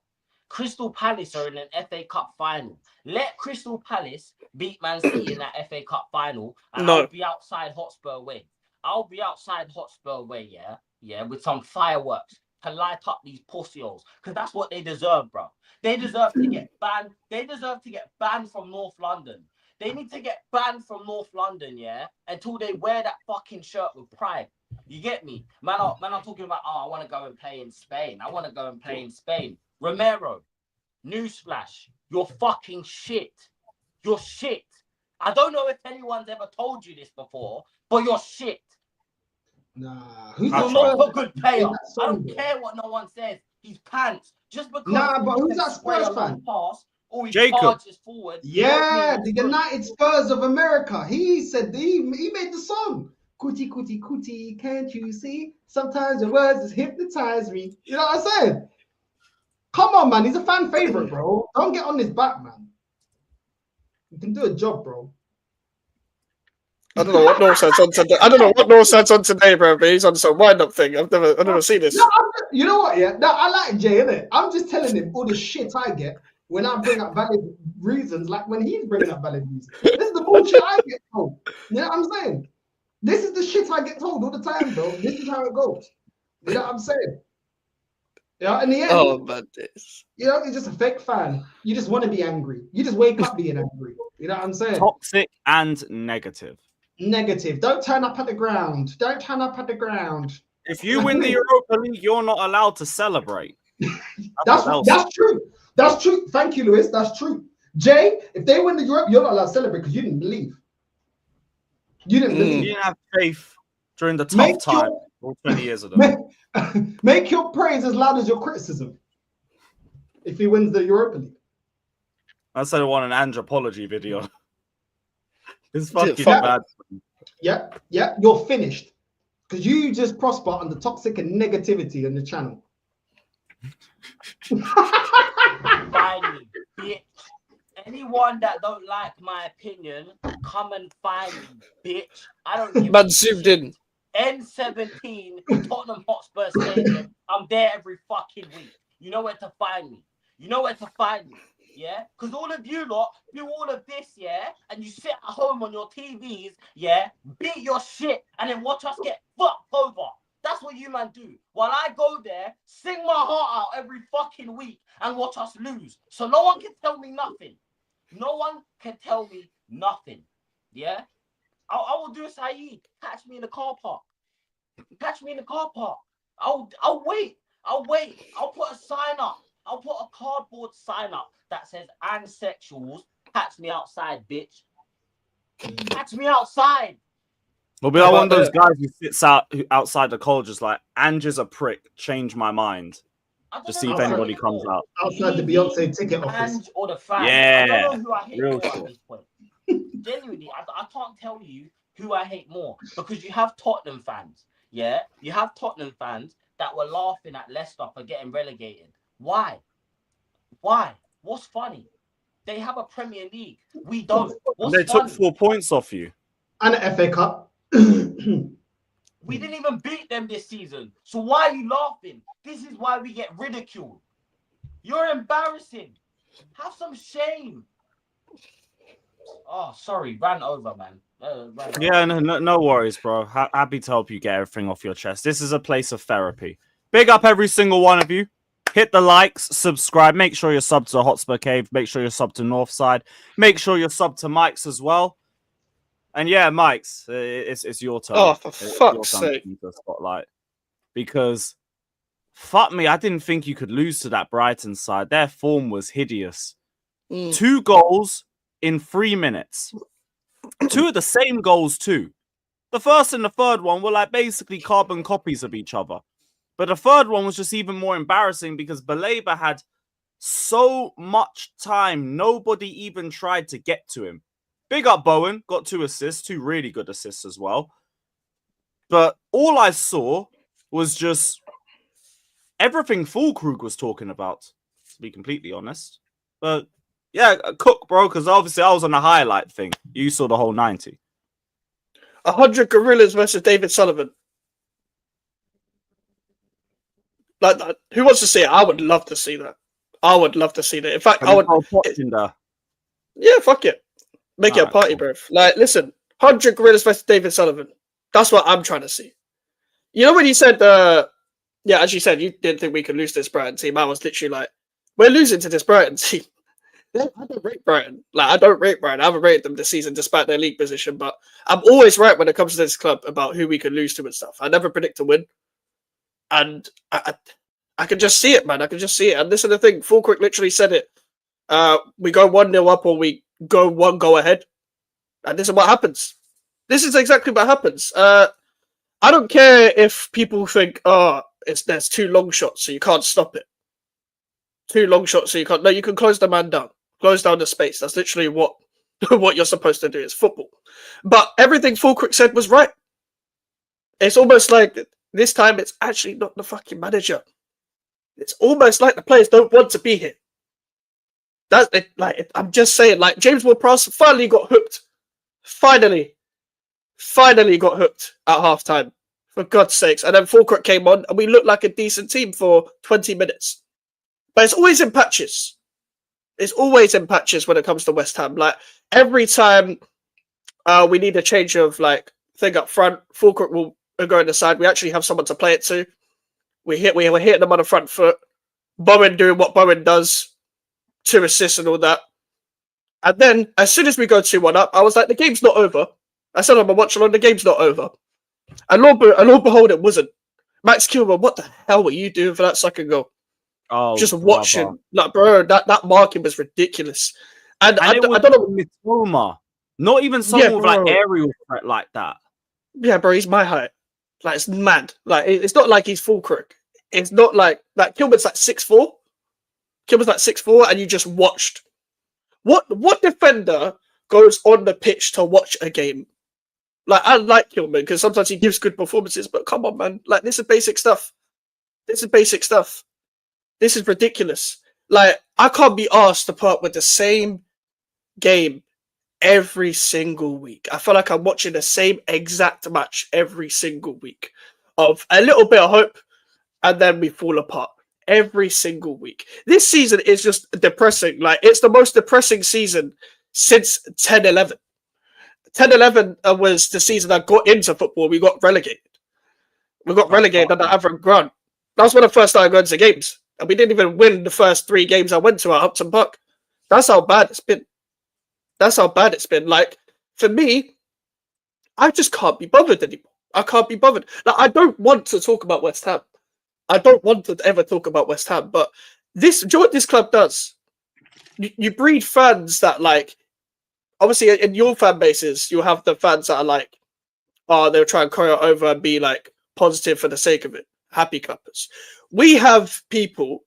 Crystal Palace are in an FA Cup final. Let Crystal Palace beat Man City in that FA Cup final, and No. I'll be outside Hotspur Way. I'll be outside Hotspur Way, yeah, with some fireworks to light up these pussy-holes, because that's what they deserve, bro. They deserve to get banned. They deserve to get banned from North London. They need to get banned from North London, yeah, until they wear that fucking shirt with pride. You get me? Man, I'm talking about, I want to go and play in Spain. I want to go and play in Spain. Romero, newsflash, you're fucking shit. You're shit. I don't know if anyone's ever told you this before, but you're shit. Nah, who's You're You're that not Spurs a good fan player. in that I song, don't bro? care what no one says. He's pants. Just because Nah, but he who's can that spray Spurs a long fan? pass or he Jacob. charges forward. Yeah, don't the mean he's United Spurs of America. He said he made the song. Cootie, cootie, cootie, can't you see? Sometimes your words just hypnotize me. You know what I'm saying? Come on, man. He's a fan favorite, bro. Don't get on his back, man. You can do a job, bro. I don't know what Northside's on today. I don't know what Northside's on today, bro. But he's on some wind-up thing. I've never seen this. No, you know what? Yeah, no, I like Jay, innit? I'm just telling him all the shit I get when I bring up valid reasons, like when he's bringing up valid reasons. This is the bullshit I get told. You know what I'm saying? This is the shit I get told all the time, bro. This is how it goes. You know what I'm saying? Yeah, in the end, Oh man, this. you know, you're just a fake fan. You just want to be angry. You just wake up being angry. You know what I'm saying? Toxic and negative. Negative. Don't turn up at the ground. Don't turn up at the ground. If you win the Europa League, you're not allowed to celebrate. That's what they'll true. That's true. Thank you, Lewis. That's true. Jay, if they win the Europe, you're not allowed to celebrate because you didn't believe. You didn't You believe. didn't have faith during the tough Make time. All 20 years of them. Make your praise as loud as your criticism. If he wins the Europa League. I said I want an anthropology video. It's Yeah, fucking fuck bad. Yeah, you're finished. Because you just prosper under toxic and negativity on the channel. Find me, bitch. Anyone that don't like my opinion, come and find me, bitch. I don't give Man a zoomed shit. in. N17, Tottenham Hotspur Stadium. I'm there every fucking week. You know where to find me. You know where to find me. Yeah? Because all of you lot do all of this, yeah? And you sit at home on your TVs, yeah? Beat your shit and then watch us get fucked over. That's what you man do. While I go there, sing my heart out every fucking week and watch us lose. So no one can tell me nothing. No one can tell me nothing. Yeah? I will do a Saeed. Catch me in the car park. Catch me in the car park. I'll wait. I'll wait. I'll put a sign up. I'll put a cardboard sign up that says "Ansexuals Catch me outside, bitch. Catch me outside. We'll be like one of those guys who sits outside the college, just like, Angie's a prick. Change my mind. Just see if anybody comes out. Outside the Beyonce ticket office. Ange or the fans. Yeah, I don't know who I hate real more shit. at this point. Genuinely, I can't tell you who I hate more because you have Tottenham fans. Yeah, you have Tottenham fans that were laughing at Leicester for getting relegated. Why? What's funny? They have a Premier League. We don't. What's They funny? took 4 points off you. And an FA Cup. We didn't even beat them this season. So why are you laughing? This is why we get ridiculed. You're embarrassing. Have some shame. Oh, sorry. Ran over, man. Yeah, no worries, bro. Happy to help you get everything off your chest. This is a place of therapy. Big up every single one of you. Hit the likes, subscribe. Make sure you're subbed to Hotspur Cave. Make sure you're subbed to Northside. Make sure you're subbed to Mikez as well. And yeah, Mikez, it's your turn. Oh, for fuck's sake. The spotlight. Because, fuck me, I didn't think you could lose to that Brighton side. Their form was hideous. 2 goals in 3 minutes. 2 of the same goals too. The first and the third one were like basically carbon copies of each other. But the third one was just even more embarrassing because Baleba had so much time. Nobody even tried to get to him. Big up Bowen, got 2 assists, 2 really good assists as well. But all I saw was just everything Fulkrug was talking about, to be completely honest. But yeah, cook, bro, because obviously I was on the highlight thing. You saw the whole 90. 100 gorillas versus David Sullivan. Like, who wants to see it? I would love to see that. I would love to see that. In fact, I would. Yeah, fuck it. Make it a party, bro. Like, listen, 100 gorillas versus David Sullivan. That's what I'm trying to see. You know when you said, yeah, as you said, you didn't think we could lose this Brighton team. I was literally like, we're losing to this Brighton team. I don't rate Brighton. Like, I don't rate Brighton. I haven't rated them this season despite their league position, but I'm always right when it comes to this club about who we can lose to and stuff. I never predict a win. And I can just see it, man. I can just see it. And this is the thing. Fulkrug literally said it. We go 1-0 up or we go 1 goal ahead. And this is what happens. This is exactly what happens. I don't care if people think, there's 2 long shots, so you can't stop it. 2 long shots, so you can't. No, you can close the man down. Close down the space. That's literally what you're supposed to do. It's football. But everything Fulkrug said was right. It's almost like this time it's actually not the fucking manager. It's almost like the players don't want to be here. That's it. Like, I'm just saying, like, James Ward-Prowse finally got hooked. Finally got hooked at halftime. For God's sakes. And then Fulkrug came on and we looked like a decent team for 20 minutes. But it's always in patches. It's always in patches when it comes to West Ham. Like, every time we need a change of, like, thing up front, Fulkrug will go on the side. We actually have someone to play it to. We're hitting them on the front foot. Bowen doing what Bowen does. 2 assists and all that. And then, as soon as we go 2-1 up, I was like, the game's not over. I said on my watch along, the game's not over. And lo and behold, it wasn't. Max Kilman, what the hell were you doing for that second goal? Oh, just watching. Brother. Like, bro, that marking was ridiculous. And I don't know. Mitoma. Not even someone with like aerial threat like that. Yeah, bro, he's my height. Like, it's mad. Like, it's not like he's Fulkrug. It's not like Kilman's like 6'4". Kilman's like 6'4", and you just watched. What defender goes on the pitch to watch a game? Like, I like Kilman because sometimes he gives good performances, but come on, man. Like, this is basic stuff. This is ridiculous. Like, I can't be asked to put up with the same game every single week. I feel like I'm watching the same exact match every single week of a little bit of hope, and then we fall apart every single week. This season is just depressing. Like, it's the most depressing season since 10-11. 10-11 was the season I got into football. We got relegated. We got relegated under Avram Grant. That was when I first started going to games. And we didn't even win the first 3 games I went to at Upton Park. That's how bad it's been. Like, for me, I just can't be bothered anymore. I can't be bothered. Like, I don't want to talk about West Ham. I don't want to ever talk about West Ham. But do you know what this club does? You breed fans that, like, obviously in your fan bases, you'll have the fans that are like, oh, they'll try and carry it over and be like positive for the sake of it. Happy clappers. We have people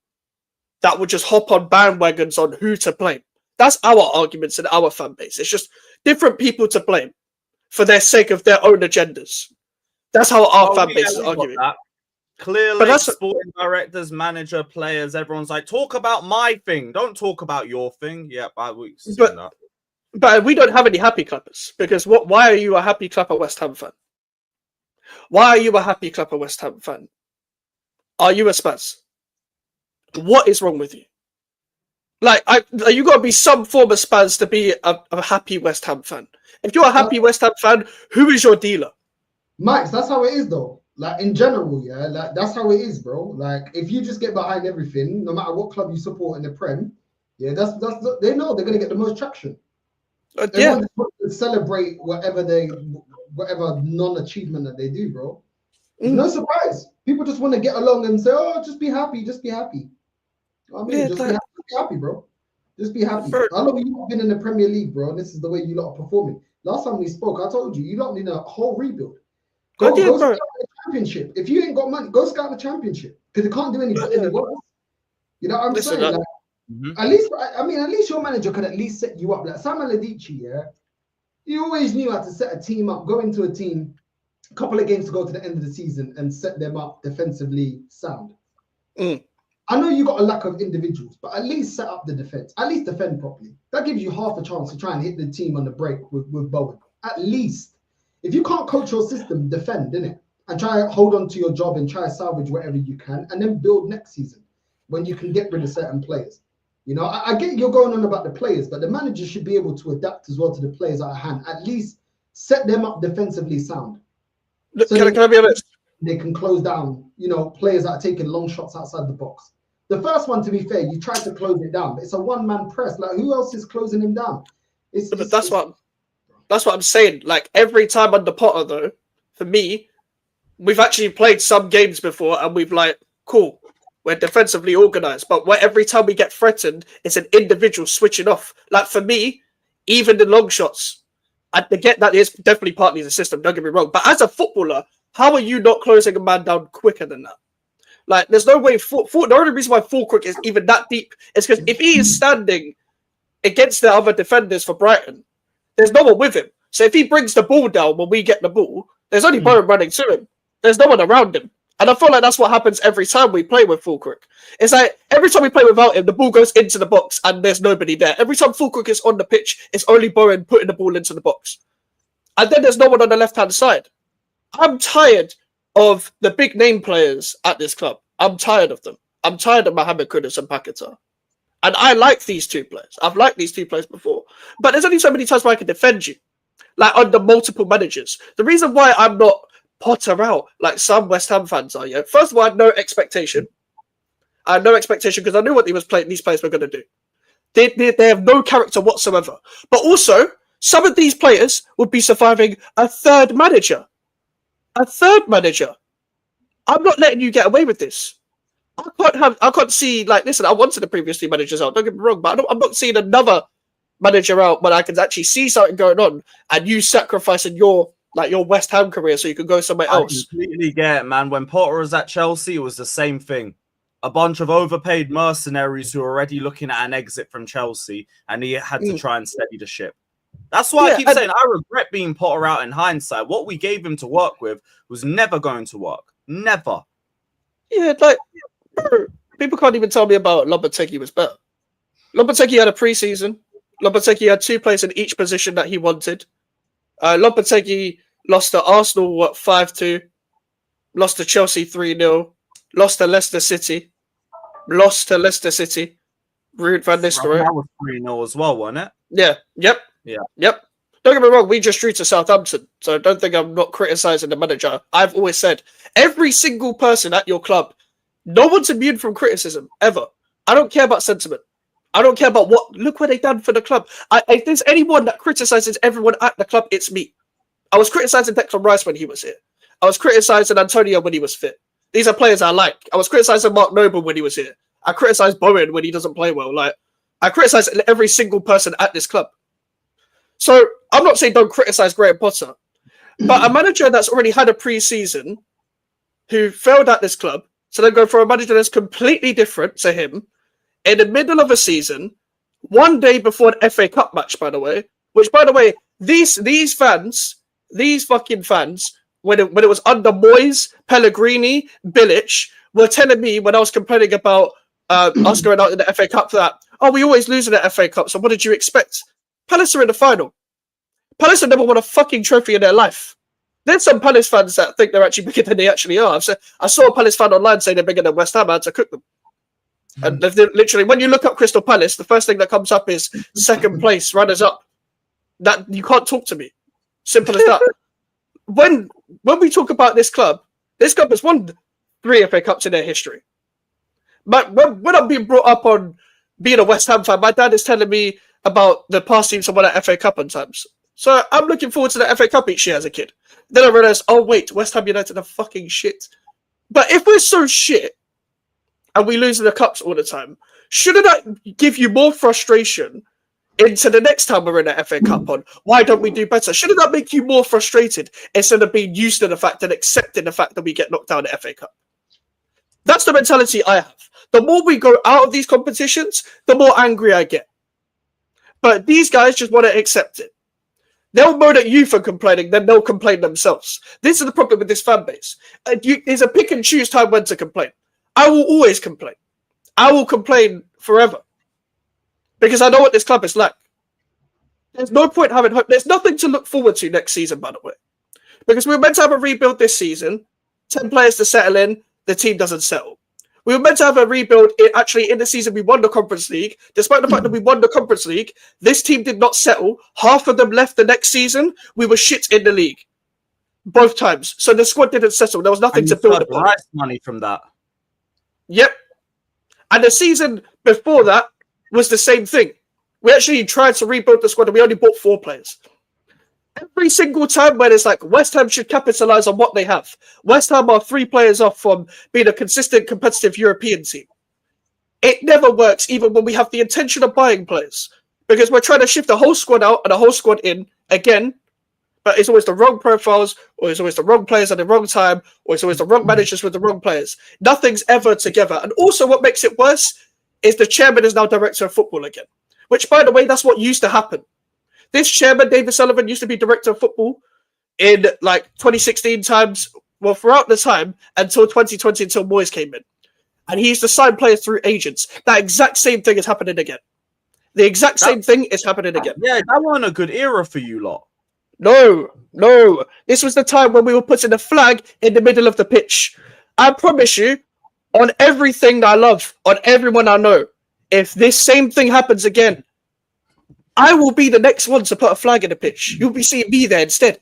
that would just hop on bandwagons on who to blame. That's our arguments in our fan base. It's just different people to blame for their sake of their own agendas. That's how our fan base is arguing. Clearly, sporting directors, manager, players, everyone's like, talk about my thing. Don't talk about your thing. Yeah, we've seen that. But we don't have any happy clappers because why are you a happy clapper West Ham fan? Why are you a happy clapper West Ham fan? Are you a Spurs? What is wrong with you? Like, you got to be some form of Spurs to be a happy West Ham fan. If you're a happy West Ham fan, who is your dealer? Mikez, that's how it is though. Like in general, yeah, like that's how it is, bro. Like if you just get behind everything, no matter what club you support in the Prem, yeah, that's they know they're gonna get the most traction. Everyone just wants to celebrate whatever non-achievement that they do, bro. No surprise. People just want to get along and say, "Oh, just be happy, just be happy." I mean, just be happy, bro. Just be happy. How long have you been in the Premier League, bro? And this is the way you lot are performing. Last time we spoke, I told you don't need a whole rebuild. Go scout the championship. If you ain't got money, go scout the championship because it can't do any worse. You know what I'm saying? Like, at least your manager could at least set you up. Like Sam Allardyce, yeah, he always knew how to set a team up, go into a team, a couple of games to go to the end of the season and set them up defensively sound. I know you got a lack of individuals, but at least set up the defense. At least defend properly. That gives you half a chance to try and hit the team on the break with Bowen. At least. If you can't coach your system, defend, innit? And try and hold on to your job and try to salvage whatever you can and then build next season when you can get rid of certain players. You know, I get you're going on about the players, but the manager should be able to adapt as well to the players at hand. At least set them up defensively sound. So can I be honest? They can close down, you know, players that are taking long shots outside the box. The first one, to be fair, you tried to close it down, but it's a one-man press. Like, who else is closing him down? That's what I'm saying. Like, every time under Potter, though, for me, we've actually played some games before, and we've like, cool, we're defensively organized. But every time we get threatened, it's an individual switching off. Like, for me, even the long shots, I get that is definitely partly the system, don't get me wrong. But as a footballer, how are you not closing a man down quicker than that? Like, there's no way. The only reason why Fulkrug is even that deep is because if he is standing against the other defenders for Brighton, there's no one with him. So if he brings the ball down when we get the ball, there's only Bowen running to him. There's no one around him. And I feel like that's what happens every time we play with Fulkrug. It's like every time we play without him, the ball goes into the box and there's nobody there. Every time Fulkrug is on the pitch, it's only Bowen putting the ball into the box. And then there's no one on the left-hand side. I'm tired of the big name players at this club. I'm tired of them. I'm tired of Mohamed Kudus and Paquetá. And I like these two players. I've liked these two players before. But there's only so many times where I can defend you. Like under multiple managers. The reason why I'm not Potter out like some West Ham fans are, yeah. First of all, I had no expectation. I had no expectation because I knew what these players were going to do. They have no character whatsoever. But also, some of these players would be surviving a third manager. A third manager. I'm not letting you get away with this. I can't see, like, listen, I wanted the previous two managers out, don't get me wrong, but I'm not seeing another manager out when I can actually see something going on and you sacrificing your West Ham career so you can go somewhere else. I completely get it, man. When Potter was at Chelsea, it was the same thing. A bunch of overpaid mercenaries who were already looking at an exit from Chelsea, and he had to try and steady the ship. That's why I keep saying I regret being Potter out in hindsight. What we gave him to work with was never going to work. Never. Yeah, like, people can't even tell me about Lopetegui was better. Lopetegui had a preseason. Lopetegui had two players in each position that he wanted. Lopetegui lost to Arsenal, 5-2. Lost to Chelsea 3-0. Lost to Leicester City. Ruud van Nistelrooy. That was 3-0 as well, wasn't it? Yeah. Yep. Don't get me wrong, we just drew to Southampton, so don't think I'm not criticising the manager. I've always said, every single person at your club, no one's immune from criticism, ever. I don't care about sentiment. I don't care about look what they've done for the club. If there's anyone that criticises everyone at the club, it's me. I was criticising Declan Rice when he was here. I was criticising Antonio when he was fit. These are players I like. I was criticising Mark Noble when he was here. I criticise Bowen when he doesn't play well. Like, I criticise every single person at this club. So I'm not saying don't criticize Graham Potter, but a manager that's already had a pre-season who failed at this club, so then go for a manager that's completely different to him in the middle of a season, one day before an FA Cup match, by the way, which, by the way, these fucking fans, when it was under Moyes, Pellegrini, Bilic, were telling me when I was complaining about us going out in the FA Cup that, oh, we always lose in the FA Cup, so what did you expect? Palace are in the final. Palace have never won a fucking trophy in their life. There's some Palace fans that think they're actually bigger than they actually are. I saw a Palace fan online saying they're bigger than West Ham. I had to cook them. And literally, when you look up Crystal Palace, the first thing that comes up is second place, runners up. That you can't talk to me. Simple as that. When we talk about this club has won 3 FA Cups in their history. But when I'm being brought up on being a West Ham fan, my dad is telling me about the past teams that won an FA Cup on times. So I'm looking forward to the FA Cup each year as a kid. Then I realized, oh wait, West Ham United are fucking shit. But if we're so shit and we lose in the cups all the time, shouldn't that give you more frustration into the next time we're in the FA Cup on? Why don't we do better? Shouldn't that make you more frustrated instead of being used to the fact and accepting the fact that we get knocked down in the FA Cup? That's the mentality I have. The more we go out of these competitions, the more angry I get. But these guys just want to accept it. They'll moan at you for complaining, then they'll complain themselves. This is the problem with this fan base. There's a pick and choose time when to complain. I will always complain. I will complain forever. Because I know what this club is like. There's no point having hope. There's nothing to look forward to next season, by the way. Because we were meant to have a rebuild this season. 10 players to settle in. The team doesn't settle. We were meant to have a rebuild. Actually, in the season, we won the Conference League. Despite the fact that we won the Conference League, this team did not settle. Half of them left the next season. We were shit in the league. Both times. So the squad didn't settle. There was nothing to build upon. Prize money from that. Yep. And the season before that was the same thing. We actually tried to rebuild the squad and we only bought 4 players. Every single time when it's like West Ham should capitalize on what they have. West Ham are 3 players off from being a consistent, competitive European team. It never works, even when we have the intention of buying players. Because we're trying to shift the whole squad out and the whole squad in again. But it's always the wrong profiles, or it's always the wrong players at the wrong time, or it's always the wrong managers with the wrong players. Nothing's ever together. And also what makes it worse is the chairman is now director of football again. Which, by the way, that's what used to happen. This chairman, David Sullivan, used to be director of football in like 2016 times, well, throughout the time until 2020, until Moyes came in. And he used to sign players through agents. That exact same thing is happening again. The exact same thing is happening again. Yeah, that wasn't a good era for you lot. No. This was the time when we were putting a flag in the middle of the pitch. I promise you, on everything that I love, on everyone I know, if this same thing happens again, I will be the next one to put a flag in the pitch. You'll be seeing me there instead.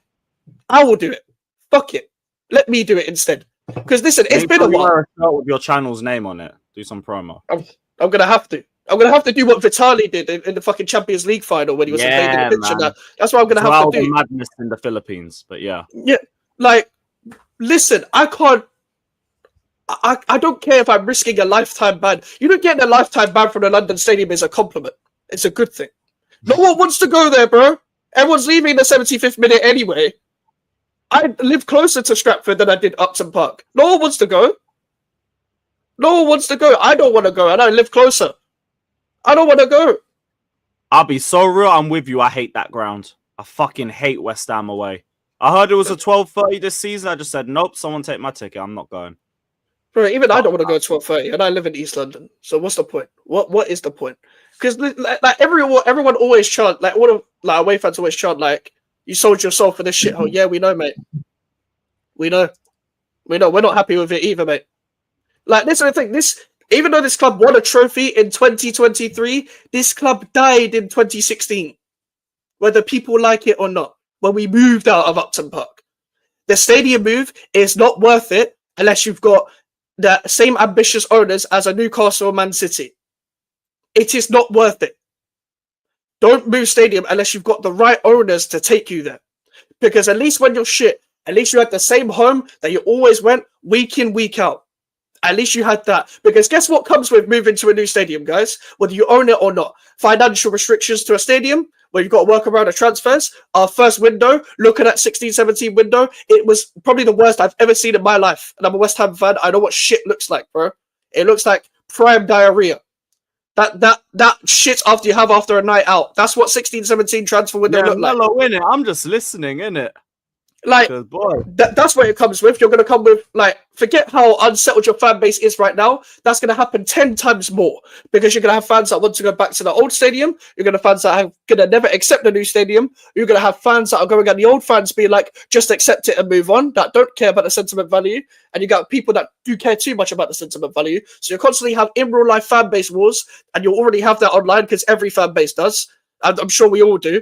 I will do it. Fuck it. Let me do it instead. Because listen, it's been a while. Wear a shirt with your channel's name on it. Do some promo. I'm gonna have to. I'm gonna have to do what Vitali did in the fucking Champions League final when he was invading the pitch and that. That's what I'm gonna have to do. Madness in the Philippines, but yeah. Yeah, like, listen, I can't. I don't care if I'm risking a lifetime ban. You don't get a lifetime ban from the London Stadium is a compliment. It's a good thing. No one wants to go there, bro. Everyone's leaving in the 75th minute anyway. I live closer to Stratford than I did Upton Park. No one wants to go. No one wants to go. I don't want to go, and I live closer. I don't want to go. I'll be so real. I'm with you. I hate that ground. I fucking hate West Ham away. I heard it was a 12:30 this season. I just said, nope, someone take my ticket. I'm not going. Bro, even I don't want to go at 12:30, and I live in East London. So what's the point? What is the point? Because like everyone always chant, like all of like away fans always chant, like, you sold your soul for this shithole. Yeah, we know, mate. We know. We're not happy with it either, mate. Like, this is the thing. Even though this club won a trophy in 2023, this club died in 2016. Whether people like it or not, when we moved out of Upton Park. The stadium move is not worth it unless you've got the same ambitious owners as a Newcastle or Man City. It is not worth it. Don't move stadium unless you've got the right owners to take you there. Because at least when you're shit, at least you had the same home that you always went week in, week out. At least you had that. Because guess what comes with moving to a new stadium, guys? Whether you own it or not. Financial restrictions to a stadium where you've got to work around the transfers. Our first window, looking at 16-17 window, it was probably the worst I've ever seen in my life. And I'm a West Ham fan. I know what shit looks like, bro. It looks like prime diarrhea. That shit after a night out. That's what 16-17 transfer window looked like. Innit? I'm just listening, innit? Like, boy. That's what it comes with. You're going to come with, like, forget how unsettled your fan base is right now. That's going to happen 10 times more because you're going to have fans that want to go back to the old stadium. You're going to have fans that are going to never accept the new stadium. You're going to have fans that are going at the old fans being like, just accept it and move on, that don't care about the sentiment value. And you got people that do care too much about the sentiment value. So you constantly have in real life fan base wars, and you'll already have that online because every fan base does. And I'm sure we all do.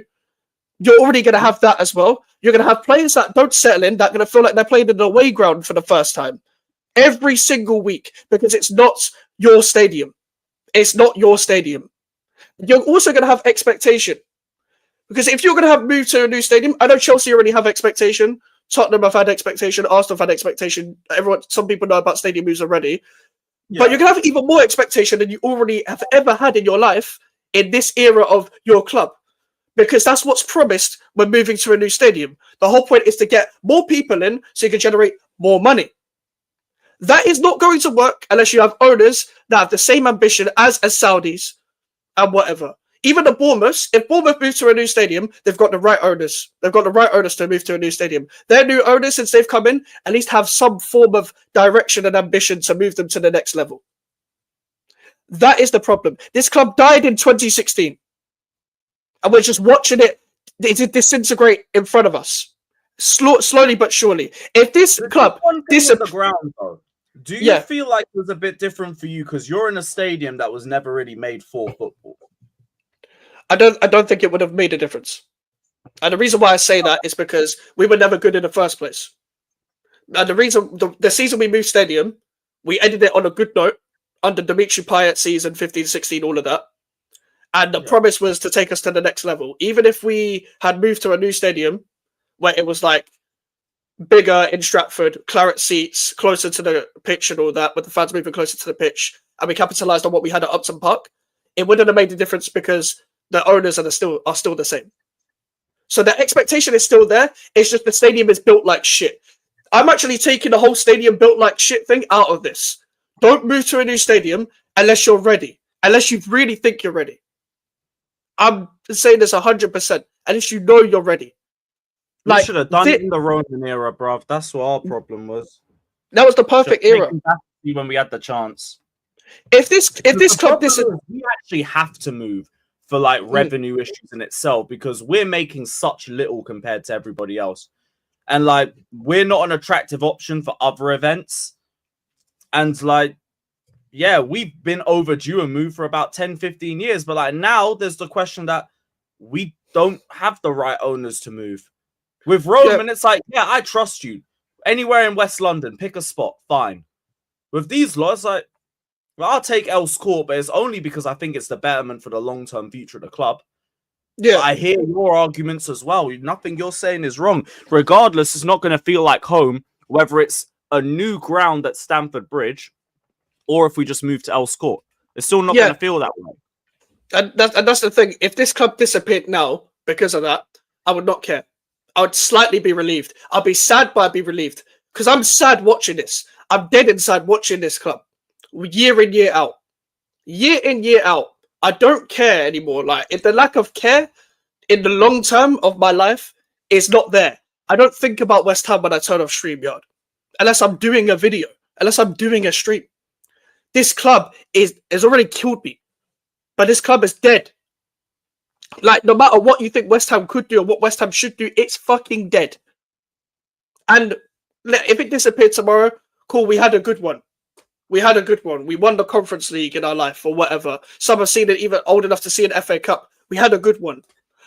You're already going to have that as well. You're going to have players that don't settle in, that are going to feel like they're playing in an away ground for the first time every single week because it's not your stadium. It's not your stadium. You're also going to have expectation because if you're going to have moved to a new stadium, I know Chelsea already have expectation. Tottenham have had expectation. Arsenal have had expectation. Some people know about stadium moves already. Yeah. But you're going to have even more expectation than you already have ever had in your life in this era of your club. Because that's what's promised when moving to a new stadium. The whole point is to get more people in so you can generate more money. That is not going to work unless you have owners that have the same ambition as Saudis and whatever. Even the Bournemouths, if Bournemouth moves to a new stadium, they've got the right owners. They've got the right owners to move to a new stadium. Their new owners, since they've come in, at least have some form of direction and ambition to move them to the next level. That is the problem. This club died in 2016. And we're just watching it disintegrate in front of us, slowly but surely. If this club the ground, though, do you feel like it was a bit different for you because you're in a stadium that was never really made for football? I don't think it would have made a difference. And the reason why I say that is because we were never good in the first place. And the reason the season we moved stadium, we ended it on a good note under Dimitri Payet season 15-16, all of that. And the promise was to take us to the next level. Even if we had moved to a new stadium where it was like bigger in Stratford, claret seats, closer to the pitch and all that, with the fans moving closer to the pitch, and we capitalised on what we had at Upton Park, it wouldn't have made a difference because the owners are still the same. So the expectation is still there. It's just the stadium is built like shit. I'm actually taking the whole stadium built like shit thing out of this. Don't move to a new stadium unless you're ready. Unless you really think you're ready. I'm saying this 100%. At least you know you're ready. We should have done it in the Roman era, bruv. That's what our problem was. That was the perfect era. When we had the chance. If this club, we actually have to move for like revenue issues in itself because we're making such little compared to everybody else, and like we're not an attractive option for other events, and like. Yeah, we've been overdue a move for about 10-15 years. But like now there's the question that we don't have the right owners to move. With Roman, it's like, yeah, I trust you. Anywhere in West London, pick a spot, fine. With these laws, like, well, I'll take Earls Court, but it's only because I think it's the betterment for the long-term future of the club. Yeah, but I hear your arguments as well. Nothing you're saying is wrong. Regardless, it's not going to feel like home, whether it's a new ground at Stamford Bridge or if we just move to Earls Court. It's still not going to feel that way. And that's the thing. If this club disappeared now because of that, I would not care. I would slightly be relieved. I'd be sad, but I'd be relieved. Because I'm sad watching this. I'm dead inside watching this club. Year in, year out. Year in, year out. I don't care anymore. Like, if the lack of care in the long term of my life is not there, I don't think about West Ham when I turn off StreamYard. Unless I'm doing a video. Unless I'm doing a stream. This club has already killed me. But this club is dead. Like, no matter what you think West Ham could do or what West Ham should do, it's fucking dead. And if it disappeared tomorrow, cool, we had a good one. We had a good one. We won the Conference League in our life or whatever. Some have seen it even old enough to see an FA Cup. We had a good one.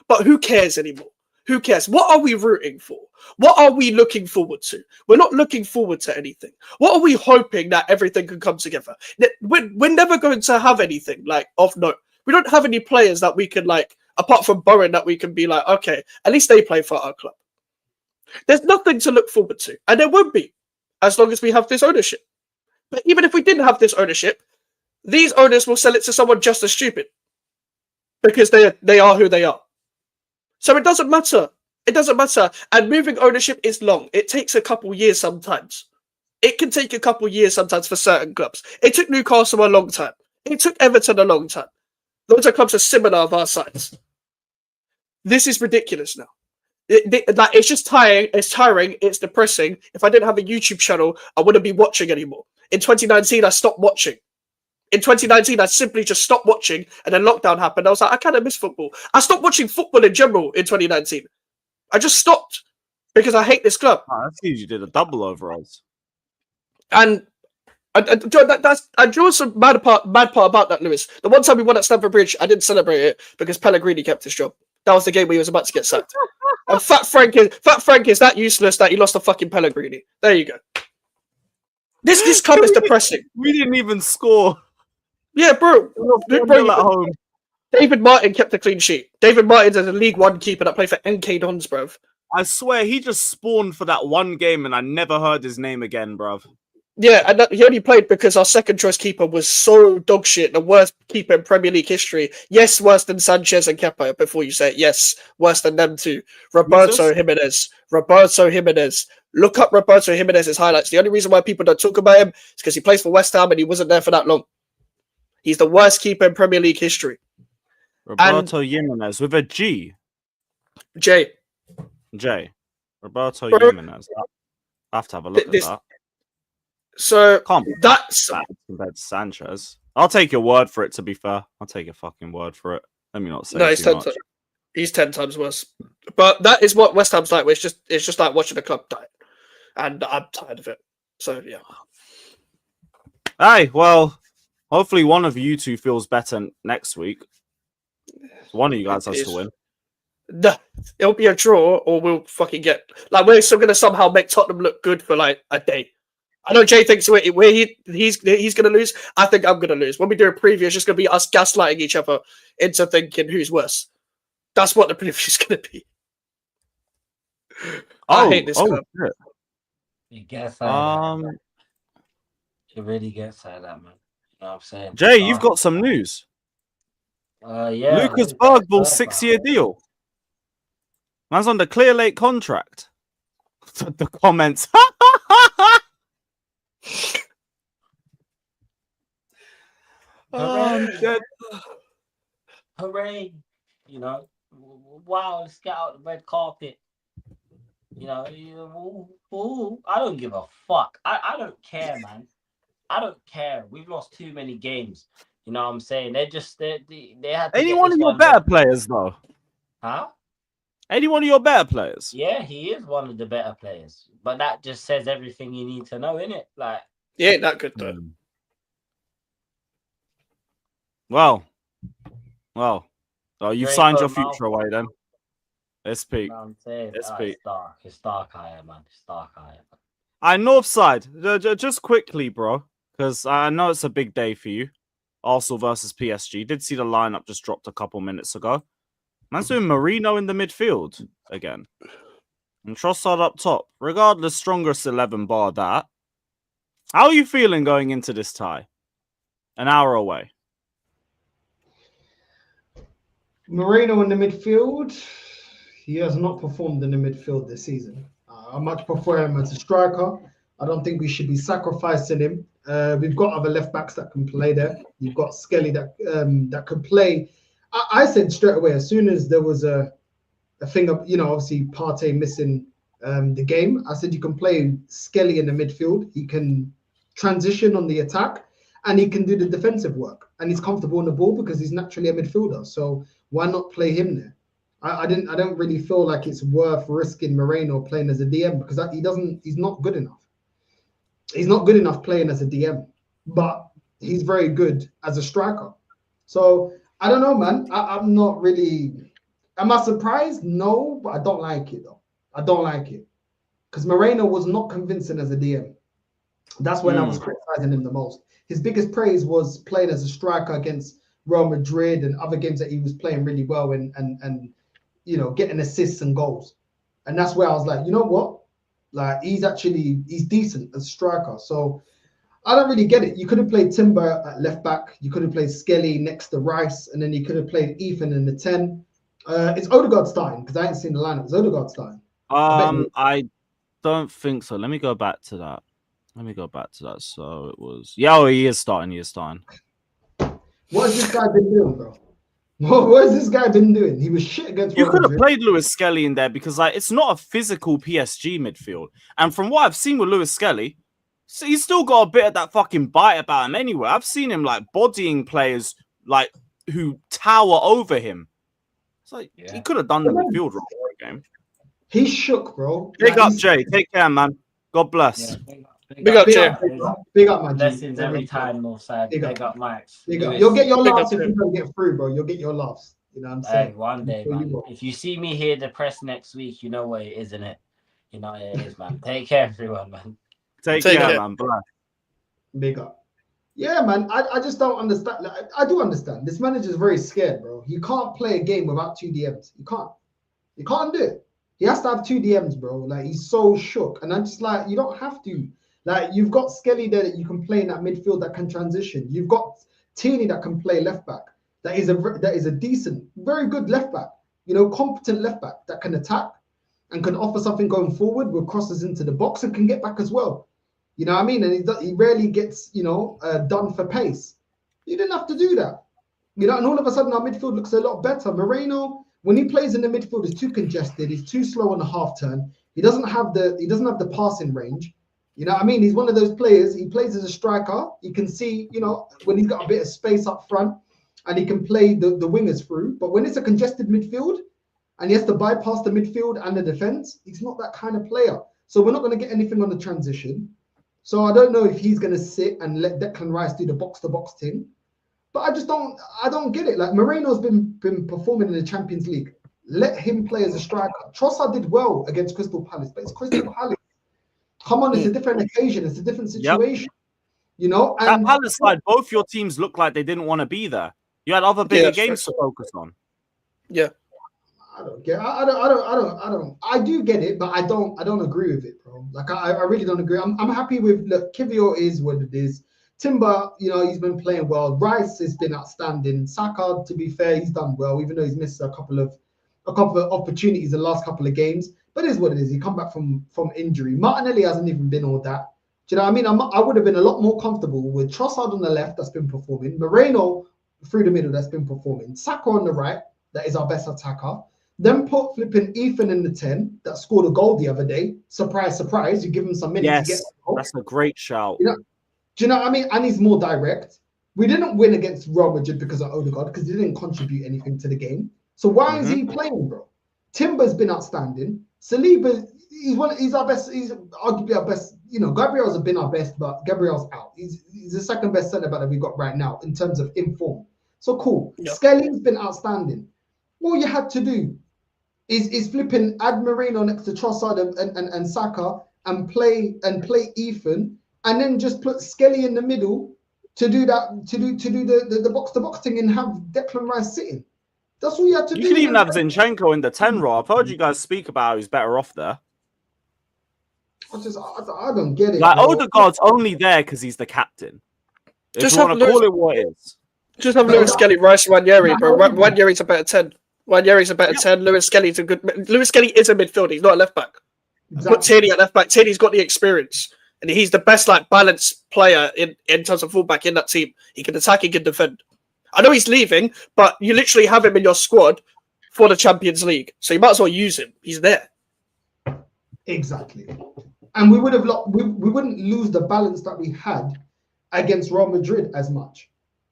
But who cares anymore? Who cares? What are we rooting for? What are we looking forward to? We're not looking forward to anything. What are we hoping that everything can come together? We're never going to have anything like of note. We don't have any players that we can like, apart from Bowen, that we can be like, okay, at least they play for our club. There's nothing to look forward to. And there won't be as long as we have this ownership. But even if we didn't have this ownership, these owners will sell it to someone just as stupid because they are who they are. So it doesn't matter. It doesn't matter. And moving ownership is long. It takes a couple years sometimes. It can take a couple years sometimes for certain clubs. It took Newcastle a long time. It took Everton a long time. Those are clubs are similar of our size. This is ridiculous now. It's just tiring. It's tiring. It's depressing. If I didn't have a YouTube channel, I wouldn't be watching anymore. In 2019, I stopped watching. In 2019, I simply just stopped watching, and then lockdown happened. I was like, I kind of miss football. I stopped watching football in general in 2019. I just stopped because I hate this club. Oh, that seems you did a double over us. And I drew some mad part about that, Lewis. The one time we won at Stamford Bridge, I didn't celebrate it because Pellegrini kept his job. That was the game where he was about to get sacked. And Fat Frank is that useless that he lost to fucking Pellegrini. There you go. This club is depressing. We didn't even score. Yeah, bro. At home. David Martin kept a clean sheet. David Martin's a League One keeper that played for NK Dons, bruv. I swear he just spawned for that one game and I never heard his name again, bruv. Yeah, and he only played because our second choice keeper was so dog shit, the worst keeper in Premier League history. Yes, worse than Sanchez and Kepa, before you say it. Yes, worse than them too. Roberto Jimenez. Look up Roberto Jimenez's highlights. The only reason why people don't talk about him is because he plays for West Ham and he wasn't there for that long. He's the worst keeper in Premier League history. Roberto Jimenez with a G. J. Roberto Jimenez. I have to have a look at that. So can't be that's bad compared to Sanchez. I'll take your word for it, to be fair. I'll take your fucking word for it. Let me not say too much. He's 10 times worse. But that is what West Ham's like. It's just like watching a club die. And I'm tired of it. So yeah. Hey, well, hopefully one of you two feels better next week. One of you guys has to win. No, it'll be a draw, or we'll fucking get like we're still gonna somehow make Tottenham look good for like a day. I know Jay thinks he's gonna lose. I think I'm gonna lose. When we do a preview, it's just gonna be us gaslighting each other into thinking who's worse. That's what the preview is gonna be. I hate this club. Shit. It gets like that. It really gets like that, man. You know what I'm saying? Jay, you've got some news. Yeah. Lucas Bergvall's 6-year deal. Man's on the Clear Lake contract. The comments. I'm dead. Hooray. You know, wow, let's get out the red carpet. You know, I don't give a fuck. I don't care, man. I don't care. We've lost too many games. You know what I'm saying? They had any one of your better players, though. Huh? Any one of your better players? Yeah, he is one of the better players. But that just says everything you need to know, innit? Like, he ain't that good though. Well, you signed your future away then. It's peak. You know what I'm saying? It's peak. It's dark higher, man. It's dark higher. Northside, just quickly, bro, because I know it's a big day for you. Arsenal versus PSG. Did see the lineup just dropped a couple minutes ago. Man's doing Marino in the midfield again. And Trossard up top. Regardless, strongest 11 bar that. How are you feeling going into this tie? An hour away. Marino in the midfield. He has not performed in the midfield this season. I much prefer him as a striker. I don't think we should be sacrificing him. We've got other left backs that can play there. You've got Skelly that could play. I said straight away, as soon as there was a thing of, obviously Partey missing the game, I said you can play Skelly in the midfield. He can transition on the attack and he can do the defensive work. And he's comfortable on the ball because he's naturally a midfielder. So why not play him there? I don't really feel like it's worth risking Moreno playing as a DM because he's not good enough. He's not good enough playing as a DM, but he's very good as a striker. So I don't know, man. I'm not really. Am I surprised? No, but I don't like it though. I don't like it because Moreno was not convincing as a DM. That's when I was criticizing him the most. His biggest praise was playing as a striker against Real Madrid and other games that he was playing really well and getting assists and goals. And that's where I was like, you know what? Like he's decent as a striker. So I don't really get it. You could have played Timber at left back. You could have played Skelly next to Rice, and then you could have played Ethan in the 10. It's Odegaard starting because I ain't seen the lineup. It's Odegaard starting. I don't think so. Let me go back to that. So it was he is starting. He is starting. What has this guy been doing, bro? What has this guy been doing? He was shit against. You could have played Lewis Skelly in there because it's not a physical PSG midfield. And from what I've seen with Lewis Skelly, he's still got a bit of that fucking bite about him anyway. I've seen him like bodying players like who tower over him. It's like he could have done the midfield role for a game. He's shook, bro. Big up, Jay. Take care, man. God bless. Yeah, Big up, Jay. Big up, man. Blessings every time, Northside. Big up, Max. You'll get your laughs if you don't get through, bro. You'll get your laughs. You know what I'm saying? Hey, one day, man. If you see me here depressed next week, you know what it is, isn't it? You know what it is, man. Take care, everyone, man. Take care, man. Bye. Big up. Yeah, man. I just don't understand. Like, I do understand. This manager's very scared, bro. You can't play a game without 2 DMs. You can't. You can't do it. He has to have 2 DMs, bro. Like, he's so shook. And I'm just like, you don't have to. Like, you've got Skelly there that you can play in that midfield that can transition. You've got Tierney that can play left back. That is a decent, very good left back. You know, competent left back that can attack and can offer something going forward with crosses into the box and can get back as well. You know what I mean? And he rarely gets, done for pace. You didn't have to do that. You know, and all of a sudden our midfield looks a lot better. Moreno, when he plays in the midfield, is too congested. He's too slow on the half turn. He doesn't have the passing range. You know what I mean? He's one of those players. He plays as a striker. You can see, when he's got a bit of space up front and he can play the wingers through. But when it's a congested midfield and he has to bypass the midfield and the defense, he's not that kind of player. So we're not going to get anything on the transition. So I don't know if he's going to sit and let Declan Rice do the box-to-box thing. But I don't get it. Like, Moreno's been performing in the Champions League. Let him play as a striker. Trossard did well against Crystal Palace, but it's Crystal Palace. Come on, it's a different occasion. It's a different situation. Yep. And that Palace side, both your teams looked like they didn't want to be there. You had other bigger games to focus on. Yeah. I don't get. I do get it, but I don't agree with it, bro. Like, I really don't agree. I'm happy with. Look, Kivior is what it is. Timber, he's been playing well. Rice has been outstanding. Saka, to be fair, he's done well, even though he's missed a couple of opportunities the last couple of games. But it is what it is. He come back from injury. Martinelli hasn't even been all that. Do you know what I mean? I would have been a lot more comfortable with Trossard on the left, that's been performing. Moreno through the middle, that's been performing. Saka on the right, that is our best attacker. Then put flipping Ethan in the 10 that scored a goal the other day. Surprise, surprise. You give him some minutes. Yes, that's a great shout. Do you know what I mean? And he's more direct. We didn't win against Real Madrid because of Odegaard, because he didn't contribute anything to the game. So why is he playing, bro? Timber's been outstanding. Saliba, he's our best. He's arguably our best. Gabriel's been our best, but Gabriel's out. He's the second best centre back that we got right now in terms of inform. So cool. Yep. Skelly's been outstanding. All you had to do is flipping add Moreno next to Trossard and Saka and play Ethan, and then just put Skelly in the middle to do that, to do the box to box thing and have Declan Rice sitting. That's all you had to do. You could even have Zinchenko in the 10 role. I've heard you guys speak about how he's better off there. I don't get it. Like, Odegaard's only there because he's the captain. If you want to call it what it is. Just have Lewis Skelly, Rice, Wanyeri, bro. Wanyeri's a better 10. Wanyeri's a better 10. Lewis Skelly's a good. Lewis Skelly is a midfielder. He's not a left back. Exactly. Put Tierney at left back. Tierney's got the experience, and he's the best balanced player in terms of fullback in that team. He can attack, he can defend. I know he's leaving, but you literally have him in your squad for the Champions League, so you might as well use him. He's there. Exactly, and we would have we wouldn't lose the balance that we had against Real Madrid as much.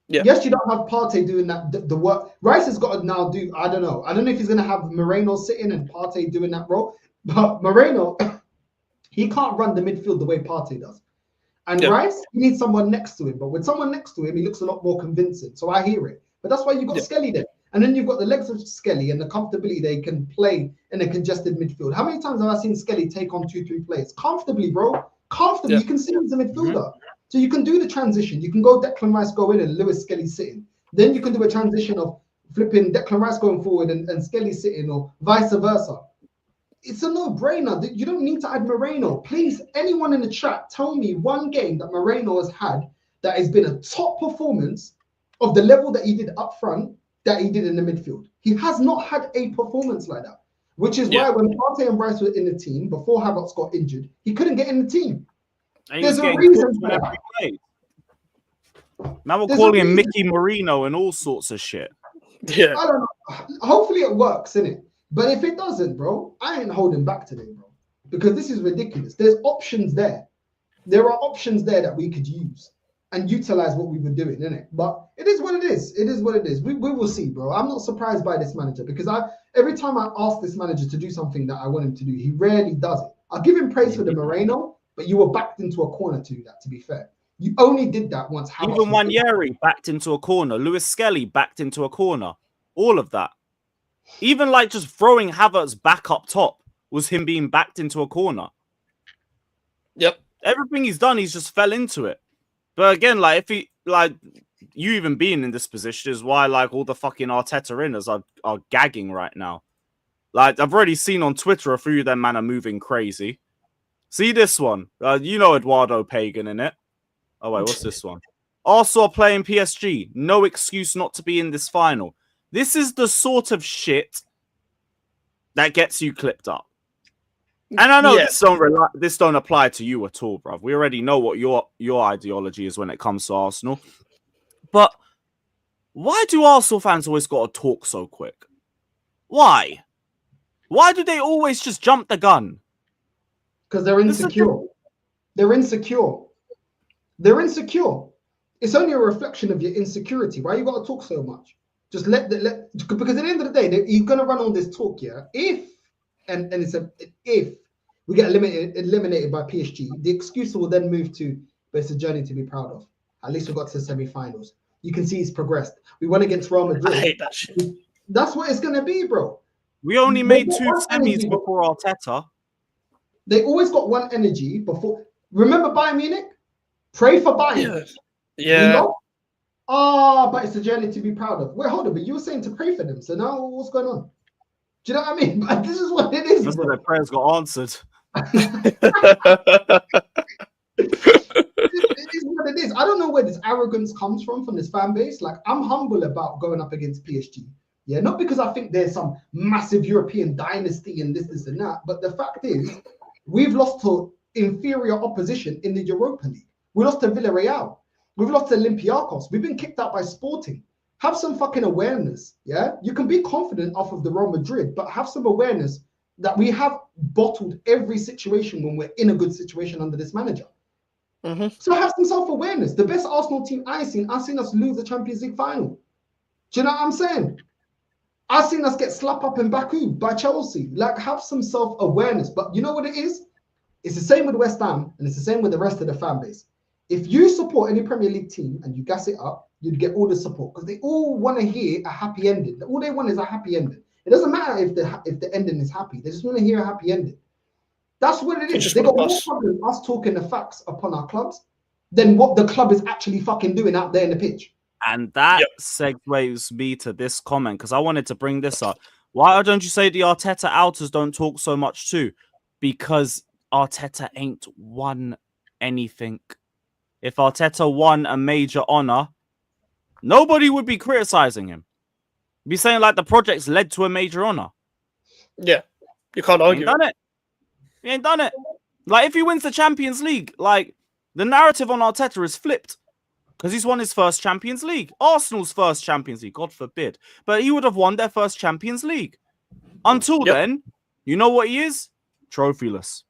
Yeah. Yes, you don't have Partey doing the work. Rice has got to now do. I don't know if he's going to have Moreno sitting and Partey doing that role, but Moreno, he can't run the midfield the way Partey does. And Rice, he needs someone next to him. But with someone next to him, he looks a lot more convincing. So I hear it. But that's why you've got Skelly there. And then you've got the legs of Skelly and the comfortability they can play in a congested midfield. How many times have I seen Skelly take on 2-3 players? Comfortably, bro. Comfortably. You can see him as a midfielder. So you can do the transition. You can go Declan Rice go in and Lewis Skelly sitting. Then you can do a transition of flipping Declan Rice going forward and Skelly sitting, or vice versa. it's a no-brainer. You don't need to add Moreno. Please, anyone in the chat, tell me one game that Moreno has had that has been a top performance of the level that he did up front, that he did in the midfield. He has not had a performance like that, which is why when Partey and Bryce were in the team, before Havertz got injured, he couldn't get in the team. And There's a reason for that. Now we're calling him Mickey Marino and all sorts of shit. Yeah. I don't know. Hopefully it works, innit? But if it doesn't, bro, I ain't holding back today, bro. Because this is ridiculous. There's options there. There are options there that we could use and utilize what we were doing, innit? But it is what it is. It is what it is. We will see, bro. I'm not surprised by this manager because every time I ask this manager to do something that I want him to do, he rarely does it. I'll give him praise for the Moreno, but you were backed into a corner to do that, to be fair. You only did that once. Even Wanyeri backed into a corner. Lewis Skelly backed into a corner. All of that. Even like just throwing Havertz back up top was him being backed into a corner. Yep. Everything he's done, he's just fell into it. But again, like if he like you even being in this position is why like all the fucking Arteta inners are gagging right now. Like I've already seen on Twitter a few of them man are moving crazy. See this one. You know Eduardo Pagan in it. Oh wait, what's this one? Arsenal playing PSG. No excuse not to be in this final. This is the sort of shit that gets you clipped up. And I know this don't apply to you at all, bruv. We already know what your ideology is when it comes to Arsenal. But why do Arsenal fans always got to talk so quick? Why? Why do they always just jump the gun? Because they're insecure. They're insecure. They're insecure. It's only a reflection of your insecurity. Why you got to talk so much? Just because at the end of the day, he's gonna run all this talk, yeah. If we get eliminated by PSG, the excuse will then move to, but it's a journey to be proud of. At least we got to the semi-finals. You can see he's progressed. We won against Real Madrid. I hate that shit. That's what it's gonna be, bro. We only made 2 semis before Arteta. They always got one energy before. Remember Bayern Munich? Pray for Bayern. Yeah. But it's a journey to be proud of. Wait, hold on, but you were saying to pray for them. So now what's going on? Do you know what I mean? But this is what it is. That's where their prayers got answered. It is what it is. I don't know where this arrogance comes from this fan base. Like, I'm humble about going up against PSG. Yeah, not because I think there's some massive European dynasty and this and that. But the fact is, we've lost to inferior opposition in the Europa League. We lost to Villarreal. We've lost to Olympiacos. We've been kicked out by Sporting. Have some fucking awareness, yeah? You can be confident off of the Real Madrid, but have some awareness that we have bottled every situation when we're in a good situation under this manager. Mm-hmm. So have some self-awareness. The best Arsenal team I've seen us lose the Champions League final. Do you know what I'm saying? I've seen us get slapped up in Baku by Chelsea. Like, have some self-awareness. But you know what it is? It's the same with West Ham, and it's the same with the rest of the fan base. If you support any Premier League team and you gas it up, you'd get all the support because they all want to hear a happy ending. All they want is a happy ending. It doesn't matter if the ending is happy. They just want to hear a happy ending. That's what it is. They got more problem us talking the facts upon our clubs than what the club is actually fucking doing out there in the pitch. And that segues me to this comment because I wanted to bring this up. Why don't you say the Arteta outers don't talk so much too? Because Arteta ain't won anything. If Arteta won a major honor, nobody would be criticizing him. Be saying like the project's led to a major honor. Yeah, you can't argue. He ain't done it. Like if he wins the Champions League, like the narrative on Arteta is flipped because he's won his first Champions League, Arsenal's first Champions League. God forbid, but he would have won their first Champions League. Until then, you know what he is? Trophyless.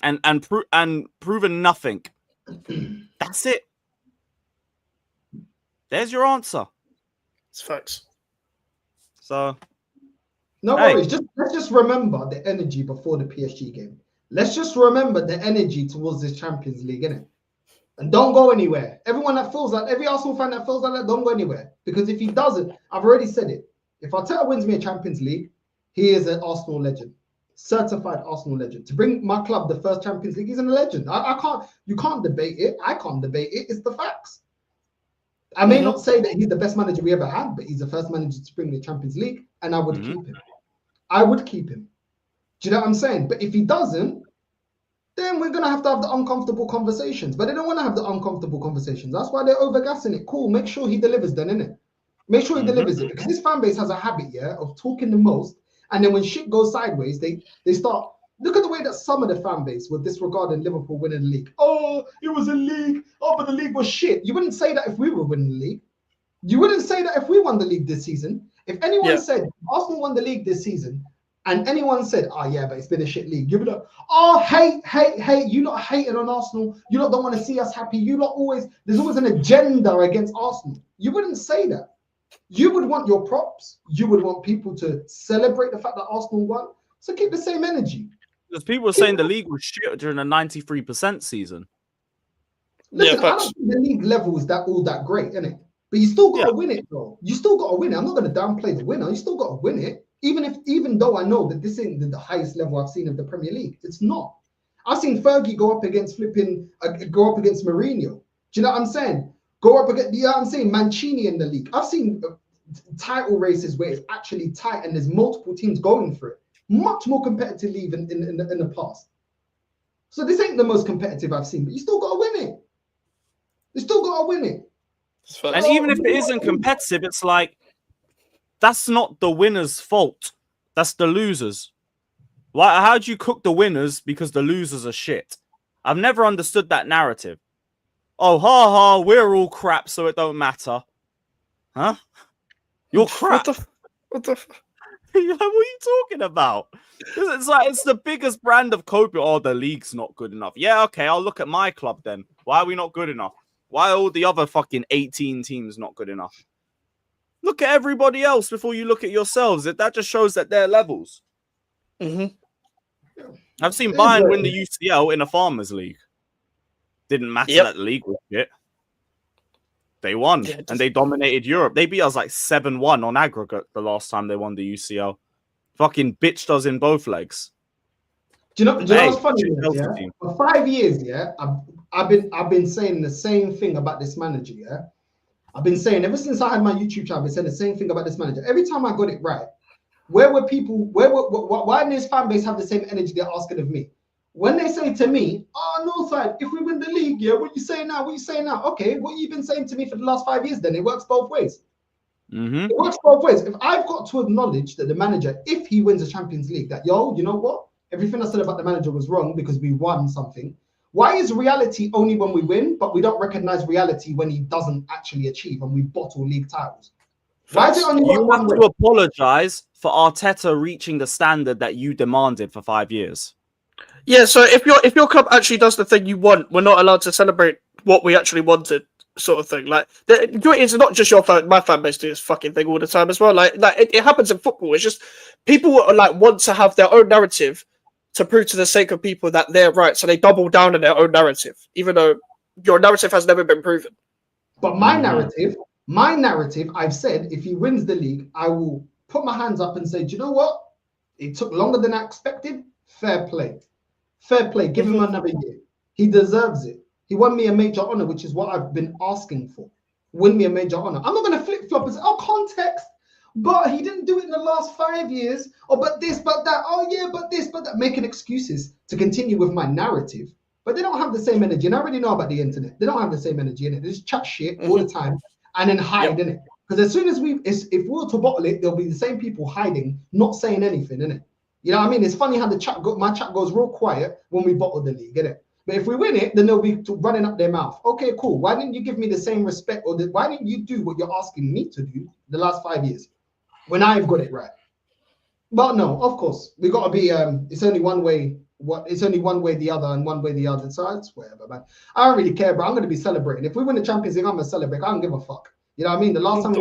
And proven nothing. That's it. There's your answer. It's facts. So, no worries. Let's just remember the energy before the PSG game. Let's just remember the energy towards this Champions League, innit? And don't go anywhere. Everyone that feels like, every Arsenal fan that feels like that, don't go anywhere. Because if he doesn't, I've already said it. If Arteta wins me a Champions League, he is an Arsenal legend. Certified Arsenal legend. To bring my club the first Champions League, he's a legend. You can't debate it. I can't debate it. It's the facts. I may not say that he's the best manager we ever had, but he's the first manager to bring the Champions League, and I would keep him. I would keep him. Do you know what I'm saying? But if he doesn't, then we're gonna have to have the uncomfortable conversations. But they don't want to have the uncomfortable conversations. That's why they're overgassing it. Cool, make sure he delivers then, innit? Make sure he delivers it. Because this fan base has a habit, yeah, of talking the most. And then when shit goes sideways, they start. Look at the way that some of the fan base were disregarding Liverpool winning the league. Oh, it was a league. Oh, but the league was shit. You wouldn't say that if we were winning the league. You wouldn't say that if we won the league this season. If anyone said Arsenal won the league this season, and anyone said, oh yeah, but it's been a shit league, you'd be like, oh, hate, you lot hating on Arsenal. You lot don't want to see us happy. You lot there's always an agenda against Arsenal. You wouldn't say that. You would want your props. You would want people to celebrate the fact that Arsenal won. So keep the same energy. Because people were saying the league was shit during the 93% season. Listen, I don't think the league level is all that great, innit? But you still got to win it, though. You still got to win it. I'm not going to downplay the winner. You still got to win it. Even though I know that this ain't the highest level I've seen of the Premier League. It's not. I've seen Fergie go up against Mourinho. Do you know what I'm saying? Go up against, you know what I'm saying? Mancini in the league. I've seen title races where it's actually tight and there's multiple teams going for it. Much more competitive league in the past. So this ain't the most competitive I've seen, but you still got to win it. You still got to win it. And even if it isn't competitive, it's like, that's not the winner's fault. That's the losers. Why? How do you cook the winners because the losers are shit? I've never understood that narrative. Oh, ha ha, we're all crap, so it don't matter. Huh? You're crap. What the You're like, what are you talking about? It's like, it's the biggest brand of coping. Oh, the league's not good enough. Yeah, okay, I'll look at my club then. Why are we not good enough? Why are all the other fucking 18 teams not good enough? Look at everybody else before you look at yourselves. That just shows that they're levels. I've seen Bayern win the UCL in a Farmers League. Didn't matter that the league was shit. They won and they dominated Europe. They beat us like 7-1 on aggregate the last time they won the UCL. Fucking bitched us in both legs. Do you know what's funny? Yeah? For 5 years, I've been saying the same thing about this manager. Yeah, I've been saying ever since I had my YouTube channel, I've been saying the same thing about this manager. Every time I got it right, why didn't this fan base have the same energy they're asking of me? When they say to me, oh, Northside, if we win the league, yeah, what you say now? What you say now? Okay, what you been saying to me for the last 5 years then? It works both ways. It works both ways. If I've got to acknowledge that the manager, if he wins the Champions League, that, you know what? Everything I said about the manager was wrong because we won something. Why is reality only when we win, but we don't recognize reality when he doesn't actually achieve and we bottle league titles? Why is it only you have to apologize for Arteta reaching the standard that you demanded for 5 years? Yeah, so if your club actually does the thing you want, we're not allowed to celebrate what we actually wanted, sort of thing. Like, it's not just my fan base do this fucking thing all the time as well. Like it happens in football. It's just people want to have their own narrative to prove to the sake of people that they're right, so they double down on their own narrative, even though your narrative has never been proven. But my narrative, I've said, if he wins the league, I will put my hands up and say, do you know what? It took longer than I expected. Fair play. Give him another year. He deserves it. He won me a major honor, which is what I've been asking for. Win me a major honor. I'm not going to flip-flop and say, oh, context. But he didn't do it in the last 5 years. Oh, but this, but that. Oh, yeah, but this, but that. Making excuses to continue with my narrative. But they don't have the same energy. And I already know about the internet. They don't have the same energy in it. They just chat shit all the time and then hide in it. Because as soon as if we were to bottle it, there'll be the same people hiding, not saying anything, innit? You know what I mean? It's funny how my chat goes real quiet when we bottle the league, innit? But if we win it, then they'll be running up their mouth. Okay, cool. Why didn't you give me the same respect, or why didn't you do what you're asking me to do the last 5 years when I've got it right? But no, of course, we got to be. It's only one way. It's only one way the other, and one way the other. So it's whatever, man. I don't really care, bro. I'm going to be celebrating. If we win the Champions League, I'm going to celebrate. I don't give a fuck. You know what I mean? The last time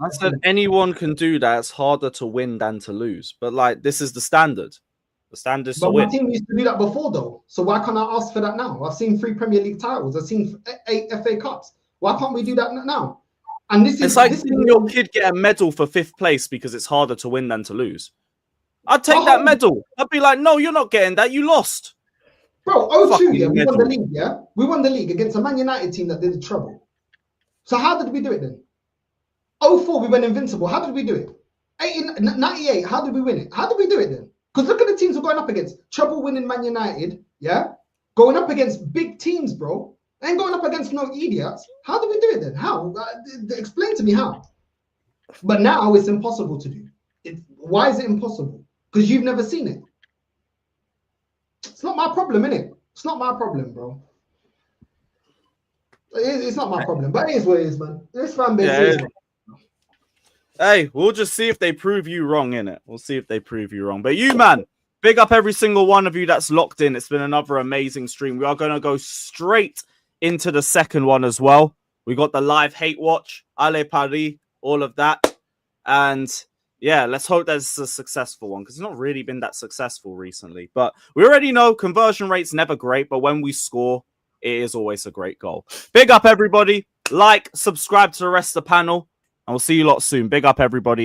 I said anyone can do that. It's harder to win than to lose. But like, this is the standard. The standard is to win. But my team used to do that before, though. So why can't I ask for that now? I've seen 3 Premier League titles. I've seen 8 FA Cups. Why can't we do that now? And it's like seeing your kid get a medal for 5th place because it's harder to win than to lose. I'd take that medal. I'd be like, no, you're not getting that. You lost. Bro, 02, yeah, we won the league, yeah? We won the league against a Man United team that did the trouble. So how did we do it then? 04, we went invincible. How did we do it? 98, how did we win it? How did we do it then? Because look at the teams we're going up against. Treble-winning Man United, yeah? Going up against big teams, bro. Ain't going up against no idiots. How do we do it then? How? Explain to me how. But now it's impossible to do. Why is it impossible? Because you've never seen it. It's not my problem, innit? It's not my problem, bro. It's not my problem, but it is what it is, man. This fan base is. Hey, we'll just see if they prove you wrong, innit? We'll see if they prove you wrong. But you, man, big up every single one of you that's locked in. It's been another amazing stream. We are going to go straight into the second one as well. We got the live hate watch, Ale Paris, all of that. And yeah, let's hope that's a successful one because it's not really been that successful recently. But we already know conversion rate's never great, but when we score, it is always a great goal. Big up, everybody. Like, subscribe to the rest of the panel, and we'll see you lot soon. Big up, everybody.